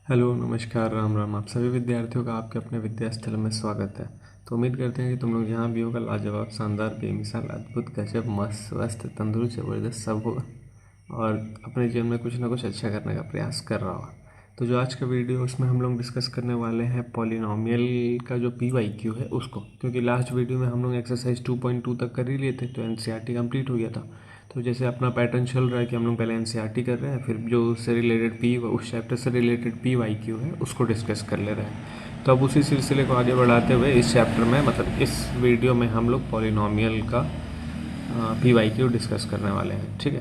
Hello नमस्कार राम राम। आप सभी विद्यार्थियों का आपके अपने विद्यास्थल में स्वागत है। तो उम्मीद करते हैं कि तुम लोग जहाँ भी होगा लाजवाब, शानदार, बेमिसाल, अद्भुत, गजब, मस्त, स्वस्थ, तंदुरुस्त, ज़बरदस्त सब होगा और अपने जीवन में कुछ ना कुछ अच्छा करने का प्रयास कर रहा होगा। तो जो आज का वीडियो उसमें हम लोग डिस्कस करने वाले हैं पॉलिनॉमियल का जो PYQ है उसको, क्योंकि लास्ट वीडियो में हम लोग एक्सरसाइज 2.2 तक कर ही लिए थे तो NCERT कंप्लीट हो गया था। तो जैसे अपना पैटर्न चल रहा है कि हम लोग पहले NCERT कर रहे हैं, फिर जो उससे रिलेटेड उस चैप्टर से रिलेटेड PYQ है उसको डिस्कस कर ले रहे हैं। तो अब उसी सिलसिले को आगे बढ़ाते हुए इस चैप्टर में मतलब इस वीडियो में हम लोग पॉलिनॉमियल का PYQ डिस्कस करने वाले हैं। ठीक है,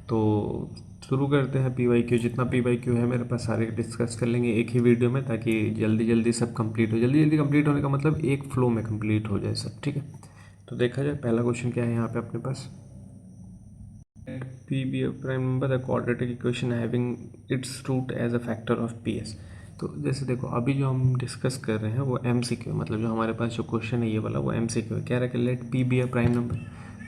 तो शुरू करते हैं। PYQ जितना PYQ है मेरे पास सारे डिस्कस कर लेंगे एक ही वीडियो में, ताकि जल्दी जल्दी सब कंप्लीट हो। जल्दी जल्दी कंप्लीट होने का मतलब एक फ्लो में कंप्लीट हो जाए सब। ठीक है, तो देखा जाए पहला क्वेश्चन क्या है यहाँ पे अपने पास। P be a prime number the quadratic equation having its root as a factor of PS। तो जैसे देखो अभी जो हम डिस्कस कर रहे हैं वो MCQ, मतलब जो हमारे पास जो क्वेश्चन है ये वाला वो MCQ है। कह रहा है कि let P be a prime number.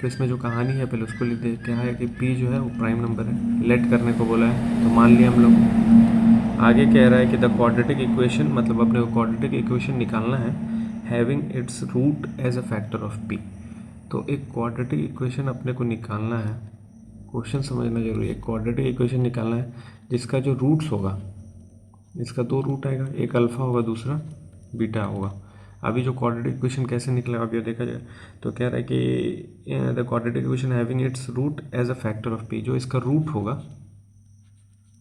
तो इसमें जो कहानी है पहले उसको लिख दे। क्या है कि P जो है वो प्राइम नंबर है, लेट करने को बोला है तो मान लिया हम लोग। आगे कह रहा है कि द क्वाड्रेटिक इक्वेशन, मतलब अपने को क्वाड्रेटिक इक्वेशन निकालना है having its root as a factor of P। तो एक क्वाड्रेटिक इक्वेशन अपने को निकालना है, क्वेश्चन समझना जरूरी है। क्वाड्रेटिक इक्वेशन निकालना है जिसका जो रूट्स होगा, इसका दो रूट आएगा, एक अल्फा होगा दूसरा बीटा होगा। अभी जो क्वाड्रेटिक इक्वेशन कैसे निकलेगा अभी देखा जाए तो कह रहा है कि the quadratic equation having its root as a factor of P। जो इसका रूट होगा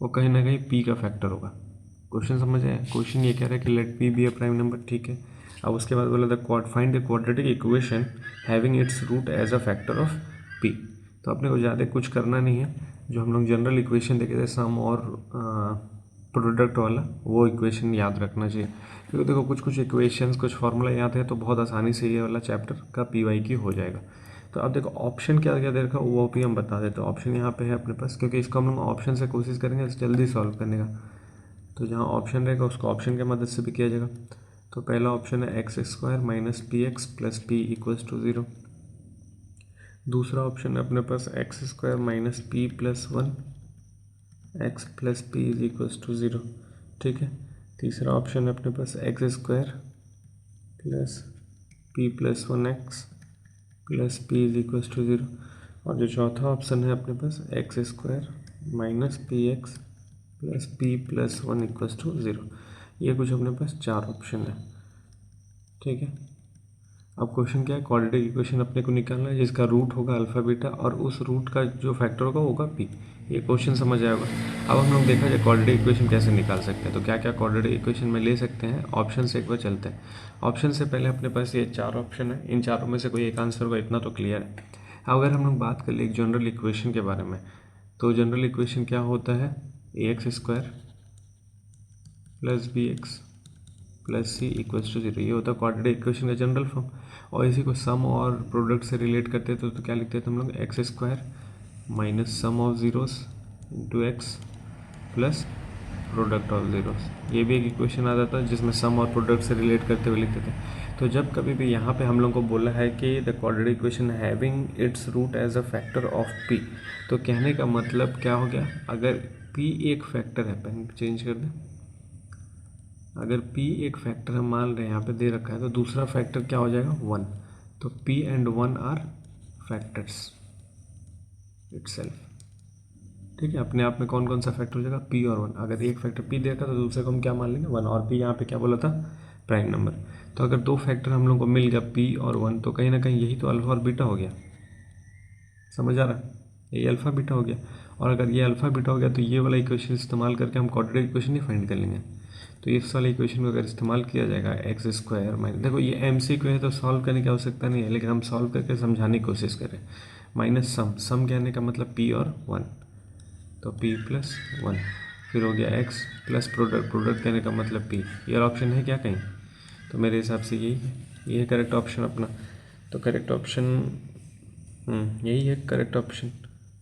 वो कहीं ना कहीं P का फैक्टर होगा। क्वेश्चन समझ आए? क्वेश्चन ये कह रहा है कि let P be a prime number. ठीक है, अब उसके बाद बोला the find the quadratic equation having its root as a factor of P। तो अपने को ज़्यादा कुछ करना नहीं है, जो हम लोग जनरल इक्वेशन देखे थे सम और प्रोडक्ट वाला, वो इक्वेशन याद रखना चाहिए। क्योंकि देखो कुछ कुछ इक्वेशंस, कुछ फार्मूला याद है तो बहुत आसानी से ये वाला चैप्टर का PYQ हो जाएगा। तो अब देखो ऑप्शन क्या क्या दे रखा है वो भी हम बता देते हैं। ऑप्शन यहाँ पे है अपने पास, क्योंकि इसको हम लोग ऑप्शन से कोशिश करेंगे जल्दी सॉल्व करने का। तो जहाँ ऑप्शन रहेगा उसको ऑप्शन की मदद से भी किया जाएगा। तो पहला ऑप्शन है x² minus PX plus P equals to 0। दूसरा ऑप्शन है अपने पास x² minus P plus 1 x plus P is equals to 0। ठीक है, तीसरा ऑप्शन है अपने पास x² plus P plus 1x plus P is equals to 0। और जो चौथा ऑप्शन है अपने पास x² minus PX plus P plus 1 equals to 0। ये कुछ अपने पास चार ऑप्शन है। ठीक है, अब क्वेश्चन क्या है, क्वाड्रेटिक इक्वेशन अपने को निकालना है जिसका रूट होगा अल्फा बीटा और उस रूट का जो फैक्टर होगा P। ये क्वेश्चन समझ आएगा। अब हम लोग देखा जाए क्वाड्रेटिक इक्वेशन कैसे निकाल सकते हैं। तो क्या क्या क्वाड्रेटिक इक्वेशन में ले सकते हैं, ऑप्शन से एक बार चलते हैं। ऑप्शन से पहले अपने पास ये चार ऑप्शन है, इन चारों में से कोई एक आंसर होगा, इतना तो क्लियर है। अगर हम लोग बात कर ले एक जनरल इक्वेशन के बारे में, तो जनरल इक्वेशन क्या होता है, ax² plus bx plus C equals to 0। ये होता है क्वाड्रेटिक इक्वेशन का जनरल फॉर्म। और इसी को सम और प्रोडक्ट से रिलेट करते थे तो क्या लिखते थे हम लोग, x² minus sum of zeros into x plus product of zeros. ये भी एक इक्वेशन आ जाता है जिसमें सम और प्रोडक्ट से रिलेट करते हुए लिखते थे। तो जब कभी भी यहाँ पे हम लोग को बोला है कि the quadratic equation having its root as a factor of P, तो कहने का मतलब क्या हो गया, अगर P एक फैक्टर है, पेन चेंज कर दें, अगर P एक फैक्टर हम मान रहे हैं, यहाँ पे दे रखा है, तो दूसरा फैक्टर क्या हो जाएगा 1। तो P and 1 are factors itself. ठीक है, अपने आप में कौन कौन सा फैक्टर हो जाएगा, P और 1। अगर एक फैक्टर P देखा तो दूसरे को हम क्या मान लेंगे 1, और P यहाँ पे क्या बोला था, प्राइम नंबर। तो अगर दो फैक्टर हम लोग को मिल गया P और 1, तो कहीं ना कहीं यही तो अल्फा और बीटा हो गया। समझ आ रहा है, ये अल्फा बीटा हो गया। और अगर ये अल्फा बीटा हो गया तो ये वाला इक्वेशन इस्तेमाल करके हम क्वाड्रेटिक इक्वेशन ही फाइंड कर लेंगे। तो इस वाले इक्वेशन को अगर इस्तेमाल किया जाएगा x² माइनस, देखो ये MCQ है तो सॉल्व करने की आवश्यकता नहीं है, लेकिन हम सॉल्व करके समझाने की कोशिश करें। माइनस सम कहने का मतलब P और 1, तो P प्लस 1। फिर हो गया x प्लस प्रोडक्ट कहने का मतलब P। ये ऑप्शन है क्या कहीं, तो मेरे हिसाब से यही है, ये है करेक्ट ऑप्शन अपना। तो करेक्ट ऑप्शन यही है करेक्ट ऑप्शन।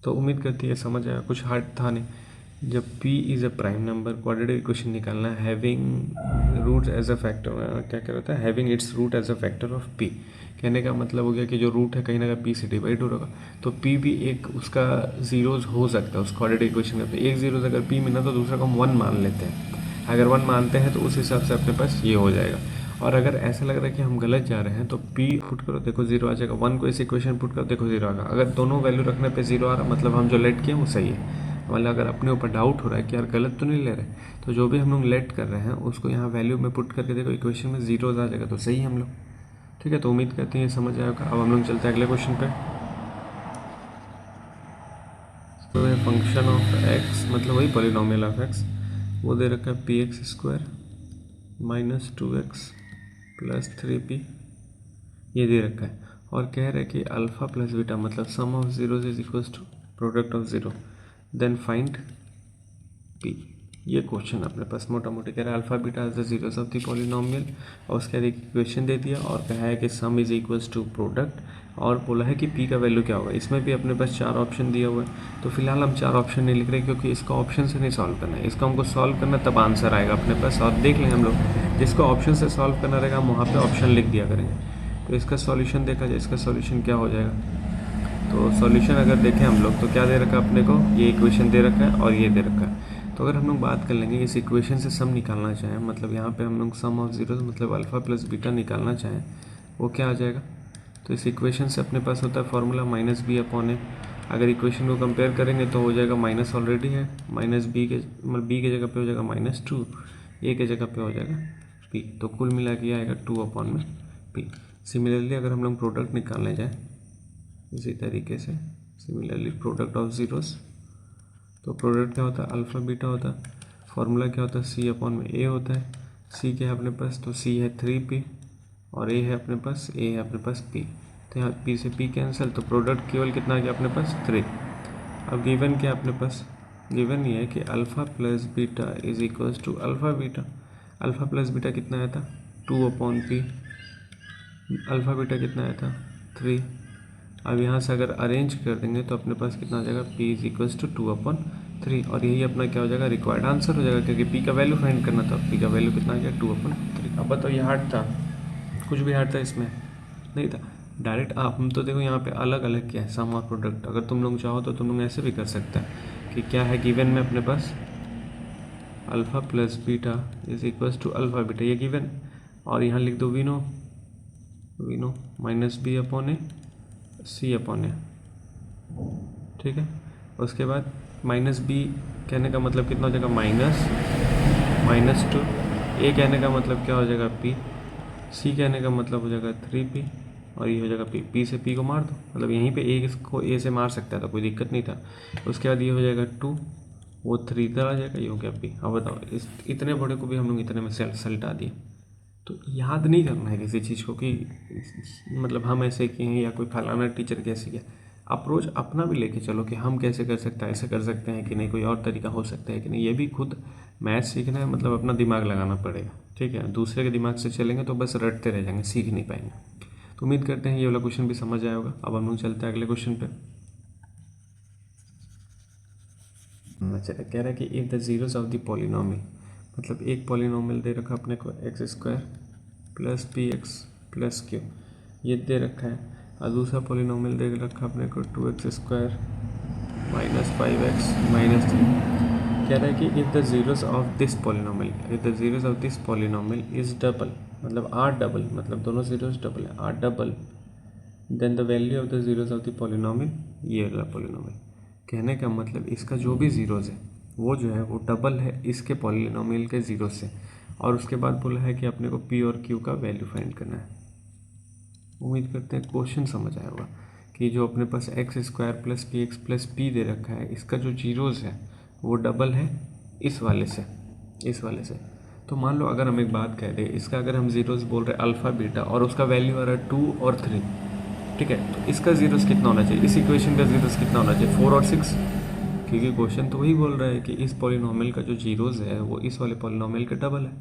तो उम्मीद करती है समझ आया, कुछ हार्ड था नहीं। जब P is a prime number, quadratic equation निकालना है having root as a factor, क्या कह रहा था, having its root as a factor of P। कहने का मतलब हो गया कि जो रूट है कहीं ना कहीं P से डिवाइड हो रहा होगा। तो P भी एक उसका जीरोज हो सकता है उस क्वाड्रेटिक इक्वेशन का। तो एक जीरोज अगर P मिला तो दूसरा को हम 1 मान लेते हैं। अगर 1 मानते हैं तो उस हिसाब से अपने पास ये हो जाएगा। और अगर ऐसा लग रहा है कि हम गलत जा रहे हैं तो p पुट करो, देखो 0 आ जाएगा। 1 को इस इक्वेशन पुट करो, देखो 0 आएगा। अगर दोनों वैल्यू रखने पे 0 आ रहा मतलब हम जो लेट किए वो सही है। मतलब अगर अपने ऊपर डाउट हो रहा है कि यार गलत तो नहीं ले रहे, तो जो भी हम लोग लेट कर रहे हैं उसको यहाँ वैल्यू में पुट करके देखो इक्वेशन में 0 आ जाएगा, तो सही है हम लोग। ठीक है, तो उम्मीद करते हैं ये समझ आएगा। अब हम लोग चलते हैं अगले क्वेश्चन पे। तो है फंक्शन ऑफ x, मतलब वही पॉलिनोमियल ऑफ x, वो दे रखा है px² minus 2x plus 3p, ये दे रखा है। और कह रहा है कि अल्फ़ा प्लस बीटा मतलब sum of zeros is equal to product of zero, then find p। ये क्वेश्चन अपने पास मोटा मोटी कह रहा है alpha beta is the zeros of the polynomial, और उसके बाद एक इक्वेशन दे दिया और कहा है कि sum is equals to product, और बोला है कि p का वैल्यू क्या होगा। इसमें भी अपने पास 4 ऑप्शन दिया हुआ है, तो फिलहाल हम 4 ऑप्शन नहीं लिख रहे क्योंकि इसका ऑप्शन से नहीं सॉल्व करना है, इसको हमको सॉल्व करना तब आंसर आएगा अपने पास। और देख लेंगे हम लोग, जिसको ऑप्शन से सॉल्व करना रहेगा हम वहाँ पर ऑप्शन लिख दिया करेंगे। तो इसका सॉल्यूशन देखा जाए, इसका सॉल्यूशन क्या हो जाएगा। तो सॉल्यूशन अगर देखें हम लोग तो क्या दे रखा है अपने को, ये इक्वेशन दे रखा है और ये दे रखा है। तो अगर हम लोग बात कर लेंगे इस इक्वेशन से सम निकालना चाहें, मतलब यहाँ पे हम लोग सम ऑफ जीरोज मतलब अल्फ़ा प्लस बीटा निकालना चाहें, वो क्या आ जाएगा। तो इस इक्वेशन से अपने पास होता है फॉर्मूला -b/a। अगर इक्वेशन को कंपेयर करेंगे तो हो जाएगा माइनस ऑलरेडी है, माइनस बी के मतलब बी के जगह पे हो जाएगा -2, ए के जगह पे हो जाएगा p, तो कुल मिला के आएगा 2/p। सिमिलरली अगर हम लोग प्रोडक्ट निकालने जाए इसी तरीके से, सिमिलरली प्रोडक्ट ऑफ जीरोस, तो प्रोडक्ट क्या होता है अल्फ़ा बीटा होता है, फॉर्मूला क्या होता है c/a होता है। c क्या है अपने पास, तो c है 3p और a है अपने पास, a है अपने पास p, तो यहाँ p से p कैंसिल, तो प्रोडक्ट केवल कितना आ गया अपने पास 3। अब गिवन क्या अपने पास, गिवन ये है कि alpha plus beta is equals to alpha beta. Alpha plus beta कितना आया था 2/p, अल्फ़ा बीटा कितना आया था 3। अब यहाँ से अगर अरेंज कर देंगे तो अपने पास कितना आ जाएगा p इज इक्वल्स टू 2/3, और यही अपना क्या हो जाएगा रिक्वायर्ड आंसर हो जाएगा, क्योंकि p का वैल्यू फाइंड करना था। p का वैल्यू कितना आ गया 2/3। अब बताओ ये हार्ड था, कुछ भी हार्ड था इसमें नहीं था, डायरेक्ट आप हम तो देखो यहाँ पे अलग अलग क्या है सम और प्रोडक्ट। अगर तुम लोग चाहो तो तुम लोग ऐसे भी कर सकते हैं कि क्या है गिवन में अपने पास alpha plus beta is equals to alpha beta, ये गिवन, और यहाँ लिख दो वीनो माइनस b/a c/a, ठीक है। उसके बाद -b कहने का मतलब कितना हो जाएगा -2, a कहने का मतलब क्या हो जाएगा p, c कहने का मतलब हो जाएगा 3p, और ये हो जाएगा p से p को मार दो, मतलब यहीं पे a को a से मार सकता है तो कोई दिक्कत नहीं था। उसके बाद ये हो जाएगा 2, वो 3 इधर आ जाएगा, ये हो गया p। अब बताओ इस इतने बड़े को भी हम लोग इतने में सल्टा दिए, तो याद नहीं करना है किसी चीज़ को कि मतलब हम ऐसे किए हैं या कोई फलाना टीचर कैसे किया। अप्रोच अपना भी लेके चलो कि हम कैसे कर सकते हैं, ऐसे कर सकते हैं कि नहीं, कोई और तरीका हो सकता है कि नहीं। ये भी खुद मैथ सीखना है, मतलब अपना दिमाग लगाना पड़ेगा, ठीक है। दूसरे के दिमाग से चलेंगे तो बस रटते रह जाएंगे, सीख नहीं पाएंगे। तो उम्मीद करते हैं ये वाला क्वेश्चन भी समझ आया होगा। अब हम लोग चलते हैं अगले क्वेश्चन पे। अच्छा, कह रहा है कि if the zeros of the polynomial, मतलब एक पॉलिनोमियल दे रखा अपने को x² plus px plus q, ये दे रखा है, और दूसरा पॉलिनोमियल दे रखा अपने को 2x² माइनस 5x माइनस 3। कह रहा है कि if the zeros of this polynomial, if the zeros of this polynomial is double, मतलब आर डबल, मतलब दोनों जीरोस डबल है, are double, then the value of the zeros of the polynomial, ये वाला पॉलिनोमियल। कहने का मतलब इसका जो भी जीरोस है वो जो है वो डबल है इसके पॉलिनोमियल के जीरो से, और उसके बाद बोला है कि अपने को p और q का वैल्यू फाइंड करना है। उम्मीद करते हैं क्वेश्चन समझ आया होगा कि जो अपने पास x² plus px plus p दे रखा है, इसका जो जीरोस है वो डबल है इस वाले से, इस वाले से। तो मान लो अगर हम एक बात कह दें, इसका अगर हम जीरोस बोल रहे हैं अल्फ़ा बीटा और उसका वैल्यू आ रहा है 2 और 3, ठीक है, तो इसका जीरोस कितना होना चाहिए, इस इक्वेशन का जीरोस कितना होना चाहिए 4 और 6, क्योंकि क्वेश्चन तो वही बोल रहा है कि इस पॉलिनोमियल का जो जीरोस है वो इस वाले पॉलिनोमियल का डबल है।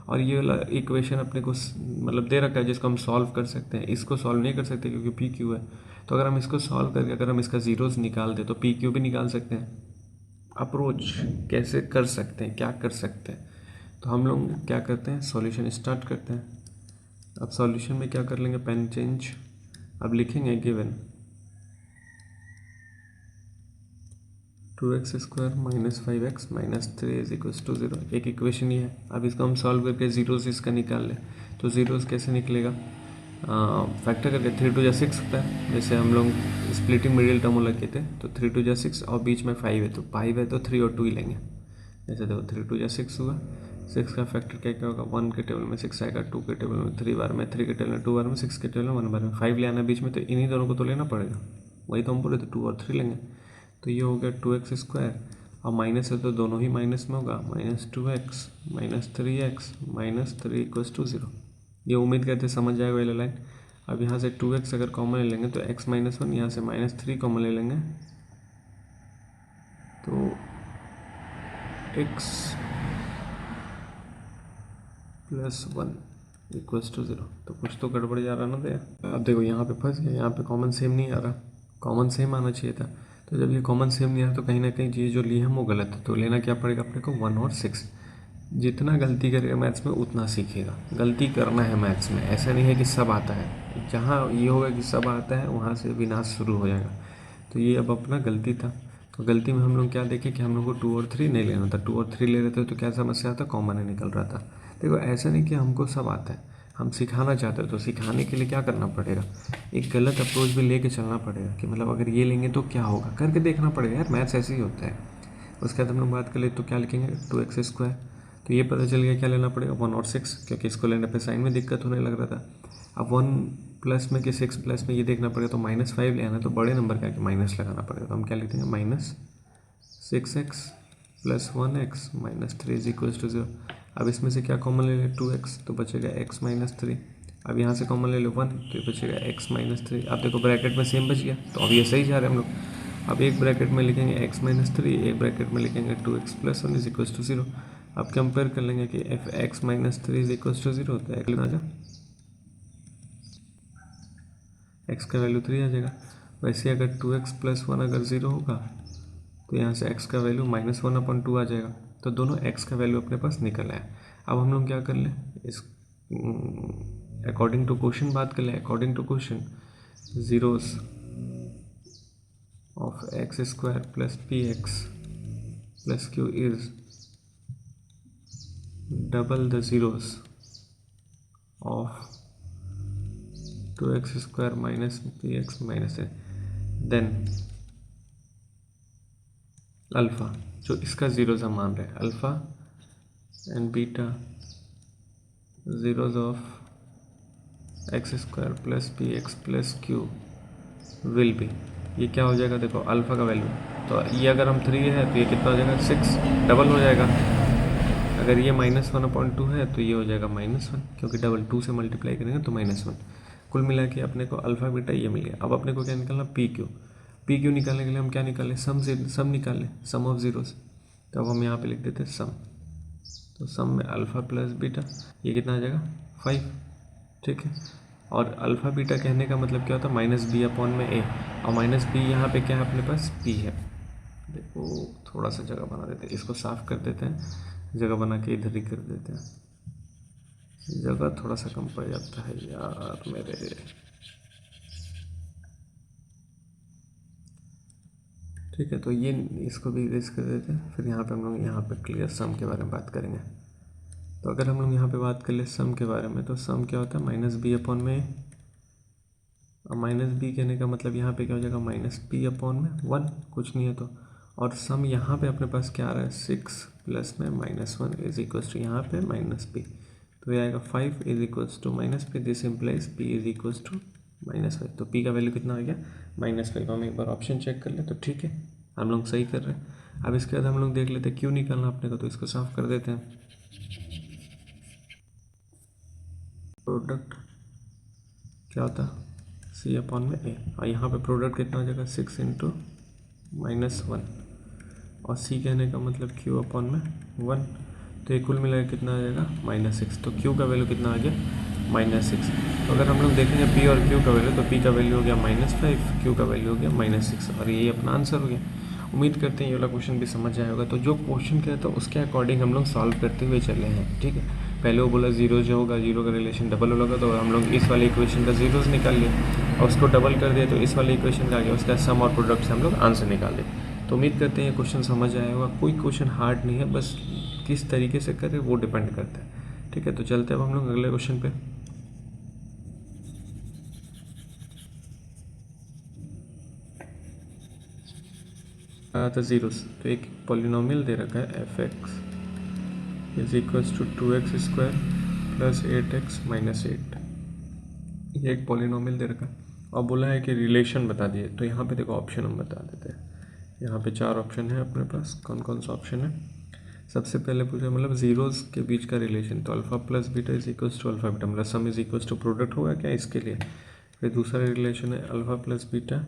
और ये वाला इक्वेशन अपने को मतलब दे रखा है जिसको हम सॉल्व कर सकते हैं, इसको सॉल्व नहीं कर सकते क्योंकि पी क्यू है। तो अगर हम इसको सॉल्व करके अगर हम इसका जीरोस निकाल दें तो पी क्यू भी निकाल सकते हैं। अप्रोच कैसे कर सकते हैं, क्या कर सकते हैं, तो हम लोग क्या करते हैं सॉल्यूशन स्टार्ट करते हैं। अब सॉल्यूशन में क्या कर लेंगे, पेन चेंज, अब लिखेंगे given 2x² minus 5x minus 3 is equals to 0। एक इक्वेशन ये है। अब इसको हम सॉल्व करके जीरोस इसका निकाल लें तो जीरोस कैसे निकलेगा, फैक्टर करके 3 2 जा 6 होता है, जैसे हम लोग स्प्लिटिंग मिडिल टर्म लगे थे तो 3 2 जा 6 और बीच में 5 है तो 5 है तो 3 और 2 ही लेंगे। जैसे देखो 3 2 जा 6 हुआ, 6 का फैक्टर क्या क्या होगा, 1 के टेबल में 6 आएगा, 2 के टेबल में 3 बार में, 3 के टेबल में 2 बार में, 6 के टेबल में 1 बार में, 5 ले आना बीच में तो इन्हीं दोनों को तो लेना पड़ेगा, वही तो हम बोले थे 2 और 3 लेंगे। तो ये हो गया 2x² और माइनस है तो दोनों ही माइनस में होगा, -2x minus 3x minus 3 equals to 0। ये उम्मीद करते समझ जाएगा वाला लाइन। अब यहाँ से 2x अगर कॉमन ले लेंगे तो x माइनस 1, यहाँ से -3 कॉमन ले लेंगे तो x प्लस 1 इक्वल्स टू 0। तो कुछ तो गड़बड़ जा रहा ना तो अब देखो यहाँ पे फंस गया, यहाँ पे कॉमन सेम नहीं आ रहा, कॉमन सेम आना चाहिए था। तो जब ये कॉमन सेम नहीं आ रहा तो कहीं ना कहीं ये जो लिए हम वो गलत है। तो लेना क्या पड़ेगा अपने को 1 और 6। जितना गलती करेगा मैथ्स में उतना सीखेगा। गलती करना है मैथ्स में, ऐसा नहीं है कि सब आता है। जहाँ ये होगा कि सब आता है वहाँ से विनाश शुरू हो जाएगा। तो ये अब अपना गलती था। तो गलती में हम लोग क्या देखें कि हम लोग को 2 और 3 नहीं लेना था। 2 और 3 ले रहे थे तो क्या समस्या आता, कॉमन ही निकल रहा था। देखो ऐसा नहीं कि हमको सब आता है, हम सिखाना चाहते हैं तो सिखाने के लिए क्या करना पड़ेगा, एक गलत अप्रोच भी लेके चलना पड़ेगा कि मतलब अगर ये लेंगे तो क्या होगा, करके देखना पड़ेगा यार, मैथ्स ऐसे ही होता है। उसके बाद हम लोग बात कर ले तो क्या लिखेंगे 2x²। तो ये पता चल गया क्या लेना पड़ेगा 1 और 6, क्योंकि इसको लेने पे साइन में दिक्कत होने लग रहा था। अब 1 प्लस में कि 6 प्लस में ये देखना पड़ेगा तो -5 ले आना, तो बड़े नंबर का कि माइनस लगाना पड़ेगा। तो हम क्या लिखेंगे -6x plus 1x minus 3 is equals to 0। अब इसमें से क्या कॉमन ले ले 2x तो बचेगा x माइनस 3। अब यहाँ से कॉमन ले लो 1 तो ये बचेगा x माइनस 3। अब देखो ब्रैकेट में सेम बच गया तो अब ये सही जा रहे हैं हम लोग। अब एक ब्रैकेट में लिखेंगे x माइनस 3, एक ब्रैकेट में लिखेंगे 2x plus 1 is equals to 0। अब कंपेयर कर लेंगे कि f x minus 3 is equals to 0 होता है, एक आ जा x का वैल्यू 3 आ जाएगा। वैसे अगर 2x प्लस 1 अगर 0 होगा तो यहाँ से x का वैल्यू -1/2 आ जाएगा। तो दोनों x का वैल्यू अपने पास निकल आया। अब हम लोग क्या कर लें, इस अकॉर्डिंग टू क्वेश्चन बात कर लें। According to question zeros of x² plus px plus q is double the zeros of 2x² minus px minus है। देन अल्फ़ा, जो इसका जीरोस हम मान रहे हैं, alpha and beta zeros of x² plus px plus q will be, ये क्या हो जाएगा देखो अल्फ़ा का वैल्यू। तो ये अगर हम 3 है तो ये कितना हो जाएगा 6, डबल हो जाएगा। अगर ये -1/2 है तो ये हो जाएगा -1, क्योंकि डबल 2 से मल्टीप्लाई करेंगे तो -1। कुल मिला के अपने को अल्फ़ा बीटा ये मिल गया। अब अपने को क्या निकालना, पी क्यू निकालने के लिए हम क्या निकालें, सम निकालें, सम ऑफ जीरोस। तो अब हम यहाँ पे लिख देते हैं सम। तो सम में अल्फ़ा प्लस बीटा ये कितना आ जाएगा 5, ठीक है। और अल्फ़ा बीटा कहने का मतलब क्या होता है -b/a, और -b यहाँ पे क्या है अपने पास p है। देखो थोड़ा सा जगह बना देते हैं, इसको साफ कर देते हैं, जगह बना के इधर ही कर देते हैं, जगह थोड़ा सा कम पड़ जाता है यार मेरे। ठीक है, तो ये इसको भी इरेज कर देते हैं। फिर यहाँ पे हम लोग यहाँ पे क्लियर सम के बारे में बात करेंगे। तो अगर हम लोग यहाँ पे बात कर ले सम के बारे में, तो सम क्या होता है -b/a। और -b कहने का मतलब यहाँ पे क्या हो जाएगा -p/1, कुछ नहीं है तो। और सम यहाँ पे अपने पास क्या आ रहा है 6 प्लस में -1 इज इक्वल्स टू यहाँ पे -p। तो ये आएगा 5 is equals to -p। This implies p is equals to -5। तो p का वैल्यू कितना आ गया -5। हम एक बार ऑप्शन चेक कर ले तो ठीक है, हम लोग सही कर रहे हैं। अब इसके बाद हम लोग देख लेते हैं क्यों निकालना अपने को, तो इसको साफ कर देते हैं। प्रोडक्ट क्या होता है c/a, और यहाँ पे प्रोडक्ट कितना हो जाएगा 6 × -1, और c कहने का मतलब q/1। तो ये कुल मिलाकर कितना आ जाएगा -6। तो q का वैल्यू कितना आ गया -6। तो अगर हम लोग देखेंगे p और q का वैल्यू, तो p का वैल्यू हो गया -5, q का वैल्यू हो गया -6, और यही अपना आंसर हो गया। उम्मीद करते हैं ये वाला क्वेश्चन भी समझ आया होगा। तो जो क्वेश्चन कहता है उसके अकॉर्डिंग हम लोग सॉल्व करते हुए चले हैं, ठीक है। पहले वो बोला जीरो जो होगा, जीरो का रिलेशन डबल होगा, तो हम लोग इस वाले इक्वेशन का जीरोस निकाल लिए और उसको डबल कर दिए तो इस वाले इक्वेशन का आ गया, उसका सम और प्रोडक्ट से हम लोग आंसर निकाल दिए। तो उम्मीद करते हैं ये क्वेश्चन समझ आया होगा। कोई क्वेश्चन हार्ड नहीं है, बस किस तरीके से करें वो डिपेंड करता है। ठीक है, तो चलते हैं अब हम लोग अगले क्वेश्चन पे। तो जीरोस, तो एक पॉलिनोमियल दे रखा है f x is equals to 2x² plus 8x minus 8। ये एक पॉलिनोमियल दे रखा है और बोला है कि रिलेशन बता दिए। तो यहाँ पे देखो ऑप्शन हम बता देते हैं। यहाँ पे 4 ऑप्शन है अपने पास। कौन कौन सा ऑप्शन है? सबसे पहले पूछा मतलब जीरोस के बीच का रिलेशन, तो alpha plus beta is equals to alpha beta, मतलब sum is equals to product होगा क्या इसके लिए। फिर दूसरा रिलेशन है alpha plus beta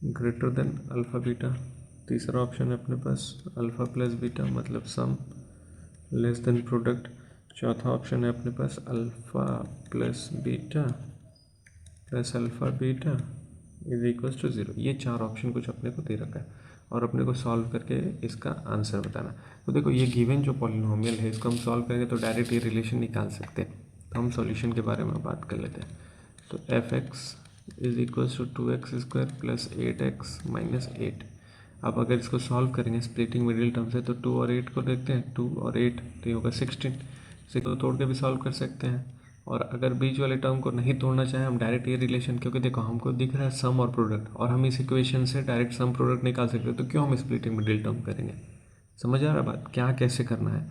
greater than alpha beta. तीसरा ऑप्शन है अपने पास अल्फा प्लस बीटा मतलब सम लेस देन प्रोडक्ट। चौथा ऑप्शन है अपने पास alpha plus beta plus alpha beta is equals to 0। ये 4 ऑप्शन कुछ अपने को दे रखा है और अपने को सॉल्व करके इसका आंसर बताना। तो देखो ये गिवन जो पॉलिनोमियल है इसको हम सॉल्व करेंगे तो डायरेक्ट ये रिलेशन निकाल सकते हैं। तो हम सॉल्यूशन के बारे में बात कर लेते हैं। तो f x is equals to 2x² plus 8x minus 8। अब अगर इसको सॉल्व करेंगे स्प्लिटिंग मिडिल टर्म से, तो 2 और 8 को देखते हैं। 2 और 8 तो ये होगा 16। इसे तो तोड़ के भी सॉल्व कर सकते हैं। और अगर बीच वाले टर्म को नहीं तोड़ना चाहे हम डायरेक्ट ये रिलेशन, क्योंकि देखो हमको दिख रहा है सम और प्रोडक्ट और हम इस इक्वेशन से डायरेक्ट सम प्रोडक्ट निकाल सकते हैं, तो क्यों हम स्प्लिटिंग मिडिल टर्म करेंगे। समझ आ रहा बात क्या कैसे करना है।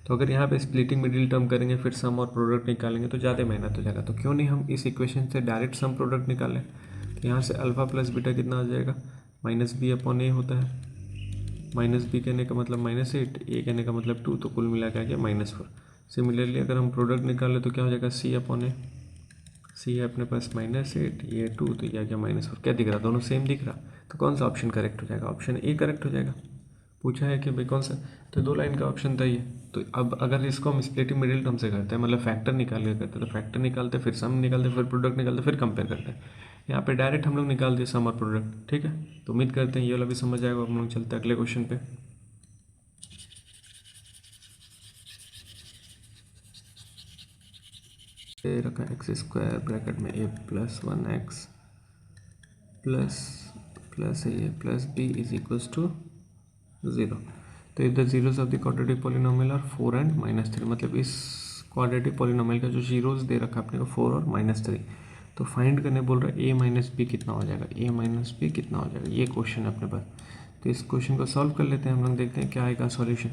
तो अगर यहाँ पे स्प्लिटिंग मिडिल टर्म करेंगे फिर सम और प्रोडक्ट निकालेंगे तो ज़्यादा मेहनत हो जाएगा। तो क्यों नहीं हम इस इक्वेशन से डायरेक्ट सम प्रोडक्ट निकालें। तो यहाँ से अल्फा प्लस बीटा कितना आ जाएगा, माइनस बी अपॉन ए होता है। माइनस बी कहने का मतलब माइनस 8, ए कहने का मतलब 2, तो कुल मिला के आ गया -4। सिमिलरली अगर हम प्रोडक्ट निकालें तो क्या हो जाएगा, सी अपॉन ए। सी है अपने पास -8, ये 2, तो ये आ गया -4। क्या दिख रहा, दोनों सेम दिख रहा। तो कौन सा ऑप्शन करेक्ट हो जाएगा, ऑप्शन ए करेक्ट हो जाएगा। पूछा है कि भाई कौन सा, तो 2 लाइन का ऑप्शन था ये। तो अब अगर इसको हम स्प्लिटिंग मिडिल टर्म से करते हैं, मतलब फैक्टर निकाल के करते हैं, तो फैक्टर निकालते फिर सम निकालते फिर प्रोडक्ट निकालते फिर कंपेयर करते हैं। यहाँ पे डायरेक्ट हम लोग निकाल दिए सम और प्रोडक्ट। ठीक है, तो उम्मीद करते हैं ये वाला भी समझ आएगा। हम लोग चलते हैं अगले क्वेश्चन पे। रखा x² ब्रैकेट में a plus 1x plus a plus b is equals to 0। तो इधर zeros of the quadratic polynomial are 4 and -3, मतलब इस क्वाड्रेटिक पॉलिनोमियल का जो जीरोस दे रखा है अपने को 4 और -3। तो फाइंड करने बोल रहा है a माइनस बी कितना हो जाएगा, a माइनस बी कितना हो जाएगा, ये क्वेश्चन है अपने पास। तो इस क्वेश्चन को सॉल्व कर लेते हैं हम लोग, देखते हैं क्या आएगा सॉल्यूशन।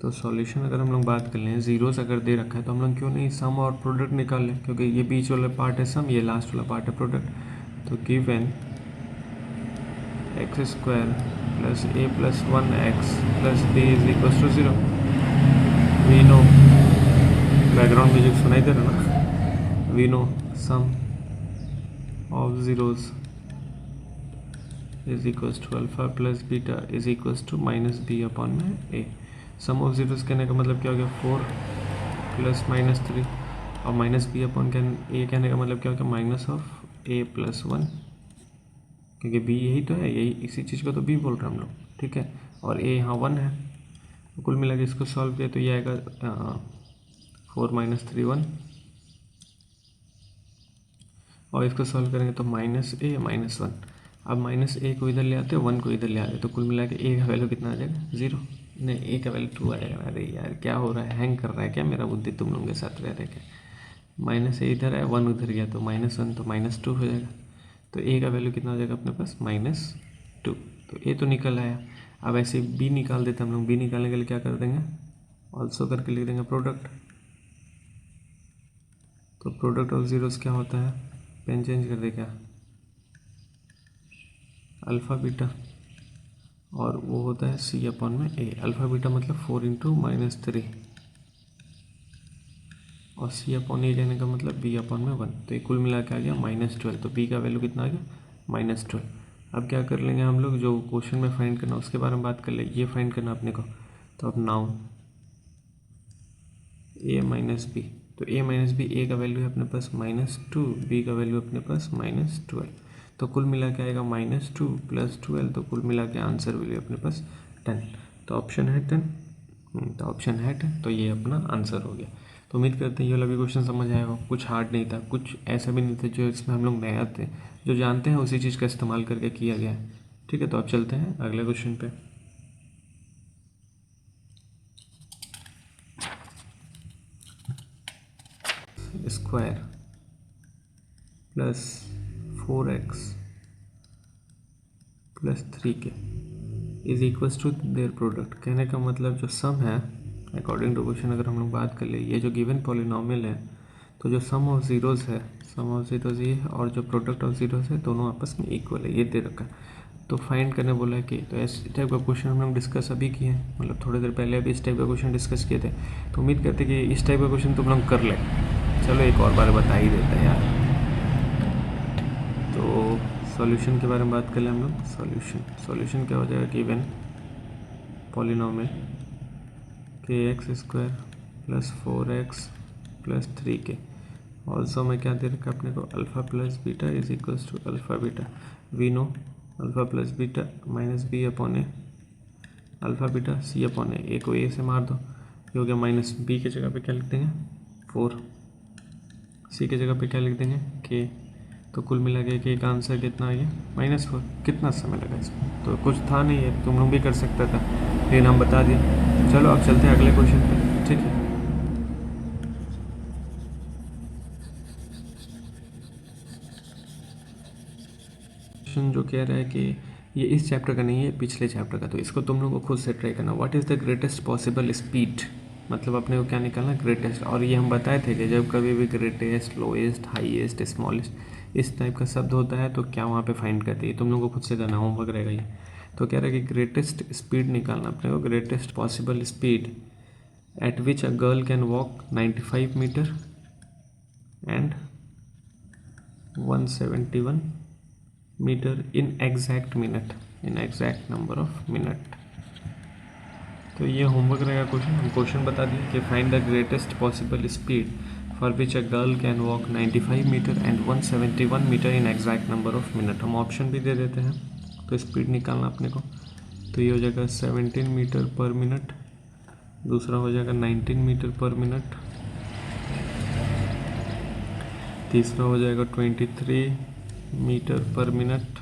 तो सॉल्यूशन अगर हम लोग बात कर लें, जीरोस अगर दे रखा है तो हम लोग क्यों नहीं सम और प्रोडक्ट निकाल लें, क्योंकि ये बीच वाला पार्ट है सम, ये लास्ट वाला पार्ट है प्रोडक्ट। तो given x² plus a plus 1x plus b is equals to 0। We know, background music सुनाई दे रहा ना। We know sum of zeros is equals to alpha plus beta is equals to minus B upon में a. Some of zeros कहने का मतलब क्या हो गया, 4 प्लस -3, और माइनस बी अपॉन ए कहने का मतलब क्या हो गया, माइनस ऑफ ए प्लस 1, क्योंकि बी यही तो है, यही इसी चीज़ को तो बी बोल रहे हैं हम लोग। ठीक है, और ए यहाँ 1 है। तो कुल मिला के इसको सॉल्व किया तो ये आएगा 4 - 3 1, और इसको सॉल्व करेंगे तो -a -1। अब -a को इधर ले आते हैं, 1 को इधर ले आते, तो कुल मिला के a का वैल्यू कितना आ जाएगा, 0। नहीं, a का वैल्यू 2 आएगा। अरे यार क्या हो रहा है, हैंग कर रहा है क्या मेरा बुद्धि तुम लोगों के साथ रह रहे क्या। -a इधर है, 1 उधर गया, तो -1 तो -2 हो जाएगा। तो a का वैल्यू कितना हो जाएगा अपने पास, -2। तो a तो निकल आया। अब ऐसे b निकाल देते हैं हम लोग। b निकालने के लिए क्या कर देंगे, ऑल्सो करके लिख देंगे प्रोडक्ट। तो प्रोडक्ट ऑफ जीरोस क्या होता है, पेन चेंज कर दे क्या, अल्फ़ा बीटा, और वो होता है सी अपॉन में ए। अल्फ़ा बीटा मतलब 4 × -3, और सी अपॉन ए कहने का मतलब बी अपॉन में 1। तो ये कुल मिला के आ गया -12। तो बी का वैल्यू कितना आ गया, -12। अब क्या कर लेंगे हम लोग, जो क्वेश्चन में फाइंड करना उसके बारे में बात कर ले। ये फाइंड करना अपने को, तो अब नाउ a माइनस बी, तो a माइनस बी, ए का वैल्यू है अपने पास -2, बी का वैल्यू अपने पास -12। तो कुल मिला के आएगा -2 + 12, तो कुल मिला के आंसर वैल्यू अपने पास 10। तो ऑप्शन है 10, तो ऑप्शन है 10, तो ये अपना आंसर हो गया। तो उम्मीद करते हैं ये वाला भी क्वेश्चन समझ आएगा। कुछ हार्ड नहीं था, कुछ ऐसा भी नहीं था जो इसमें हम लोग नया थे, जो जानते हैं उसी चीज़ का इस्तेमाल करके किया गया है। ठीक है, तो अब चलते हैं अगले क्वेश्चन पे। Square plus 4x plus 3k is equals to their product. कहने का मतलब जो सम है अकॉर्डिंग टू क्वेश्चन, अगर हम लोग बात कर ले, ये जो गिवन पॉलिनोमियल है, तो जो सम ऑफ ज़ीरोज़ है, सम ऑफ ज़ीरोज़ ये है, और जो प्रोडक्ट ऑफ ज़ीरोज़ है, दोनों आपस में इक्वल है, ये दे रखा है। तो फाइंड करने बोला है कि, तो इस टाइप का क्वेश्चन हम लोग डिस्कस अभी किए हैं, मतलब थोड़ी देर पहले अभी इस टाइप का क्वेश्चन डिस्कस किए थे। तो उम्मीद करते हैं कि इस टाइप का क्वेश्चन तुम लोग कर ले। चलो एक और बार बता ही देते हैं यार। तो सॉल्यूशन के बारे में बात कर ले हम लोग। सॉल्यूशन क्या हो जाएगा, given polynomial kx² plus 4x plus 3k, also में क्या दे रखा है अपने को, alpha plus beta is equals to alpha beta. We know alpha plus beta minus B upon A, alpha beta C upon A को ए से मार दो, ये हो गया माइनस बी की जगह पे क्या लिख देंगे 4, सी की जगह पे क्या लिख देंगे के। तो कुल मिला के एक आंसर कितना आ गया -4। कितना समय लगा इसमें, तो कुछ था नहीं है, तुम लोग भी कर सकता था, लेकिन हम बता दिए। चलो अब चलते हैं अगले क्वेश्चन पे, ठीक है। क्वेश्चन जो कह रहा है कि ये इस चैप्टर का नहीं है, पिछले चैप्टर का, तो इसको तुम लोगों को खुद से ट्राई करना। What is the greatest possible speed, मतलब अपने को क्या निकालना ग्रेटेस्ट। और ये हम बताए थे कि जब कभी भी ग्रेटेस्ट, लोएस्ट, हाईएस्ट, स्मॉलेस्ट इस टाइप का शब्द होता है तो क्या वहाँ पे फाइंड करते हैं, तुम लोगों को खुद से करना, होमवर्क रहेगा ये। तो कह रहा है कि ग्रेटेस्ट स्पीड निकालना अपने को, greatest possible speed at which a girl can walk 95 metre and 171 metre in exact minute, in exact number of minute. तो ये होमवर्क रहेगा क्वेश्चन। हम क्वेश्चन बता दिए कि find the greatest possible speed for which a girl can walk 95 metre and 171 metre in exact number of minute. हम option भी दे देते हैं, तो स्पीड निकालना अपने को। तो ये हो जाएगा 17 मीटर पर मिनट, दूसरा हो जाएगा 19 मीटर पर मिनट, तीसरा हो जाएगा 23 मीटर पर मिनट,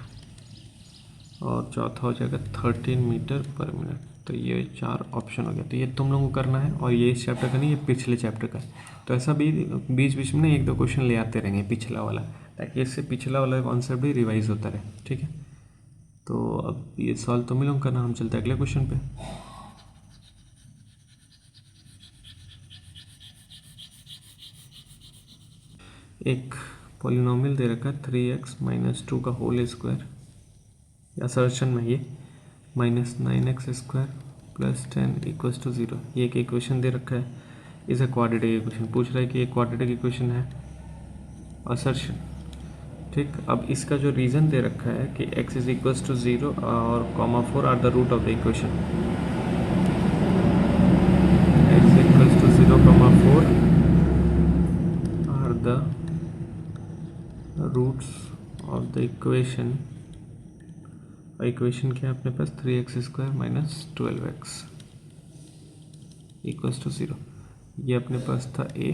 और चौथा हो जाएगा 13 मीटर पर मिनट। तो ये 4 ऑप्शन हो गया। तो ये तुम लोगों को करना है, और ये इस चैप्टर का नहीं, ये पिछले चैप्टर का है। तो ऐसा भी बीच बीच में ना 1-2 क्वेश्चन ले आते रहेंगे पिछला वाला, ताकि इससे पिछला वाला कॉन्सेप्ट भी रिवाइज होता रहे, ठीक है। तो अब ये सॉल्व तुम लोग करना, हम चलते हैं अगले क्वेश्चन पे। एक पॉलिनोमियल दे रखा है 3x - 2 का होल स्क्वायर, असर्शन में ये -9x² प्लस 10 इक्वल्स टू 0, ये एक इक्वेशन दे रखा है। इसे क्वाड्रेटिक इक्वेशन पूछ रहा है कि ये क्वाड्रेटिक इक्वेशन है, असर्शन, ठीक। अब इसका जो रीज़न दे रखा है कि x इज इक्वल्स टू 0 और (4) are the root of the equation, x equals to 0, (4) are the roots of the equation. Equation क्या है अपने पास, 3x² - 12x इक्वल्स टू 0। ये अपने पास था ए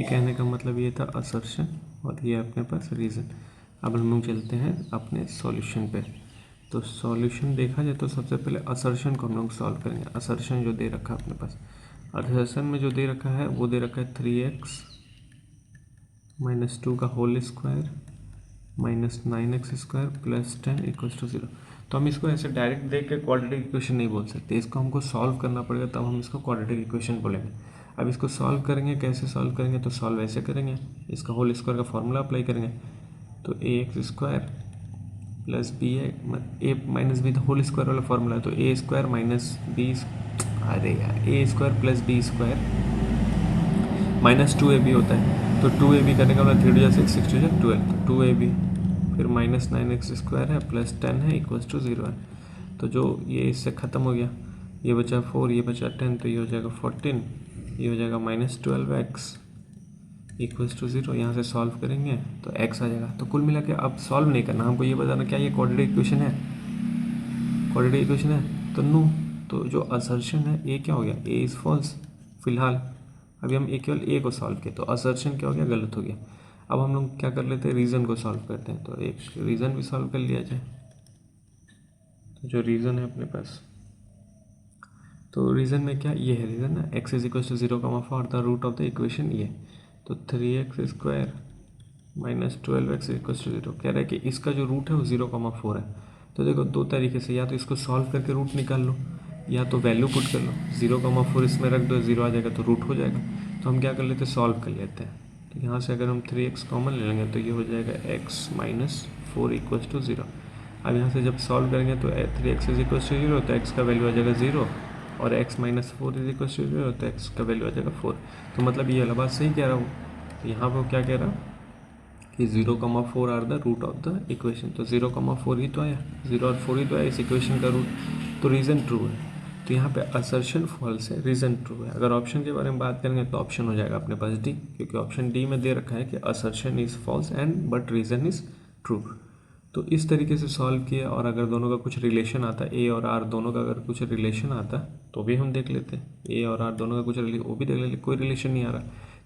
कहने का मतलब ये था असर्शन, और ये अपने पास रीज़न। अब हम लोग चलते हैं अपने सॉल्यूशन पे। तो सॉल्यूशन देखा जाए तो सबसे पहले असर्शन को हम लोग सॉल्व करेंगे। असर्शन जो दे रखा है अपने पास, असर्शन में जो दे रखा है वो दे रखा है 3x - 2 का whole square -9x² plus 10 equals to 0। तो हम इसको ऐसे डायरेक्ट देख के क्वाड्रेटिक इक्वेशन नहीं बोल सकते, इसको हमको सॉल्व करना पड़ेगा, तब हम इसको क्वाड्रेटिक इक्वेशन बोलेंगे। अब इसको सॉल्व करेंगे, कैसे सॉल्व करेंगे, तो सॉल्व ऐसे करेंगे, इसका होल स्क्वायर का फॉर्मूला अप्लाई करेंगे। तो ax² प्लस बी ए माइनस बी होल स्क्वायर वाला फॉर्मूला है, तो a² माइनस बी, अरे यार a² प्लस b² -2ab होता है। तो 2ab करने का मतलब 3 6 6 12, तो 2ab फिर -9x² है प्लस 10 है इक्वल्स टू 0 है। तो जो ये इससे ख़त्म हो गया, ये बचा 4, ये बचा 10, तो ये हो जाएगा 14, ये हो जाएगा -12x इक्वल्स टू 0। यहाँ से सॉल्व करेंगे तो x आ जाएगा। तो कुल मिला के अब सॉल्व नहीं करना, हमको ये बताना क्या ये क्वाड्रेटिक इक्वेशन है, क्वाड्रेटिक इक्वेशन है तो नो। तो जो असर्शन है ए क्या हो गया, ए इज़ फॉल्स फिलहाल। अभी हम केवल ए को सॉल्व किए, तो असर्शन क्या हो गया, गलत हो गया। अब हम लोग क्या कर लेते हैं, रीज़न को सॉल्व करते हैं। तो एक रीज़न भी सॉल्व कर लिया जाए। तो जो रीज़न है अपने पास, तो रीज़न में क्या ये है रीज़न ना, x is equal to 0,4 the root of the equation ये, तो 3x² minus 12x equal to 0 कह रहा है कि इसका जो रूट है वो 0,4 है। तो देखो दो तरीके से, या तो इसको सॉल्व करके रूट निकाल लो, या तो वैल्यू पुट कर लो, 0,4 इसमें रख दो, 0 आ जाएगा तो रूट हो जाएगा। तो हम क्या कर लेते हैं, सॉल्व कर लेते हैं। तो यहाँ से अगर हम 3x कॉमन ले लेंगे तो ये हो जाएगा x माइनस 4 इक्वल टू 0। अब यहाँ से जब सॉल्व करेंगे तो 3x इज इक्वल टू 0, तो x का वैल्यू आ जाएगा 0, और x minus 4 is equal to 0, तो x का वैल्यू आ जाएगा 4। तो मतलब ये वाला बात सही कह रहा हूँ। तो यहाँ पर क्या कह रहा हूँ कि 0,4 are the root of the equation, तो 0,4 ही तो आया, 0 और 4 ही तो आया इस इक्वेशन का रूट, तो रीज़न ट्रू है। तो यहाँ पे असर्शन फॉल्स है, रीज़न ट्रू है। अगर ऑप्शन के बारे में बात करेंगे तो ऑप्शन हो जाएगा अपने पास डी, क्योंकि ऑप्शन डी में दे रखा है कि assertion is false and but reason is true. तो इस तरीके से सॉल्व किया, और अगर दोनों का कुछ रिलेशन आता, ए और आर दोनों का अगर कुछ रिलेशन आता तो भी हम देख लेते हैं, ए और आर दोनों का कुछ वो भी देख लेते, कोई रिलेशन नहीं आ रहा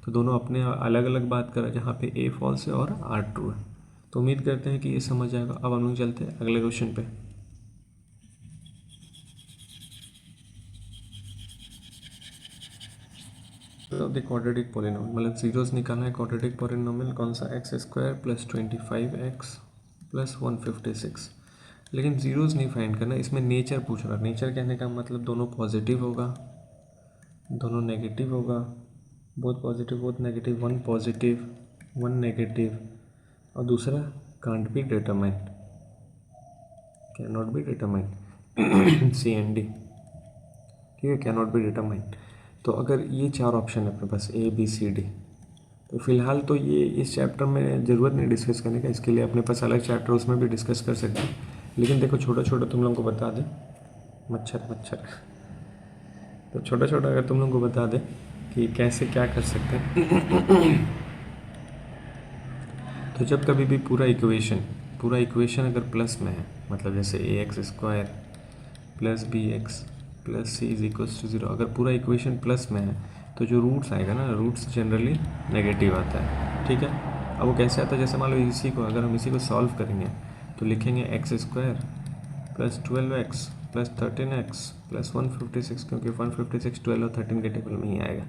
तो दोनों अपने अलग अलग बात कर रहे हैं, जहाँ पे ए फॉल्स है और आर ट्रू है। तो उम्मीद करते हैं कि ये समझ आएगा। अब हम लोग चलते हैं अगले क्वेश्चन पे। द क्वाड्रेटिक पॉलिनोमियल, मतलब जीरोस निकालना है। क्वाड्रेटिक पॉलिनोमियल कौन सा, x² प्लस 25x प्लस 156, लेकिन जीरोस नहीं फाइंड करना, इसमें नेचर पूछ रहा है। नेचर कहने का मतलब दोनों पॉजिटिव होगा, दोनों नेगेटिव होगा, बहुत पॉजिटिव बहुत negative, one positive one negative, और दूसरा can't be determine, can not be determine CND, ठीक है, कैन नॉट बी डिटरमाइन। तो अगर ये चार ऑप्शन है अपने पास ABCD, तो फिलहाल तो ये इस चैप्टर में ज़रूरत नहीं डिस्कस करने का, इसके लिए अपने पास अलग चैप्टर उसमें भी डिस्कस कर सकते हैं। लेकिन देखो छोटा छोटा तुम लोगों को बता दें, मच्छर तो छोटा छोटा अगर तुम लोगों को बता दें कि कैसे क्या कर सकते हैं। तो जब कभी भी पूरा इक्वेशन अगर प्लस में है, मतलब जैसे AX² plus BX plus C is equals to 0, अगर पूरा इक्वेशन प्लस में है तो जो रूट्स आएगा ना, रूट्स जनरली नेगेटिव आता है, ठीक है। अब वो कैसे आता है, जैसे मान लो इसी को अगर हम इसी को सॉल्व करेंगे तो लिखेंगे x² plus 12x plus 13x plus 156, क्योंकि 156 12 और 13 के टेबल में ही आएगा।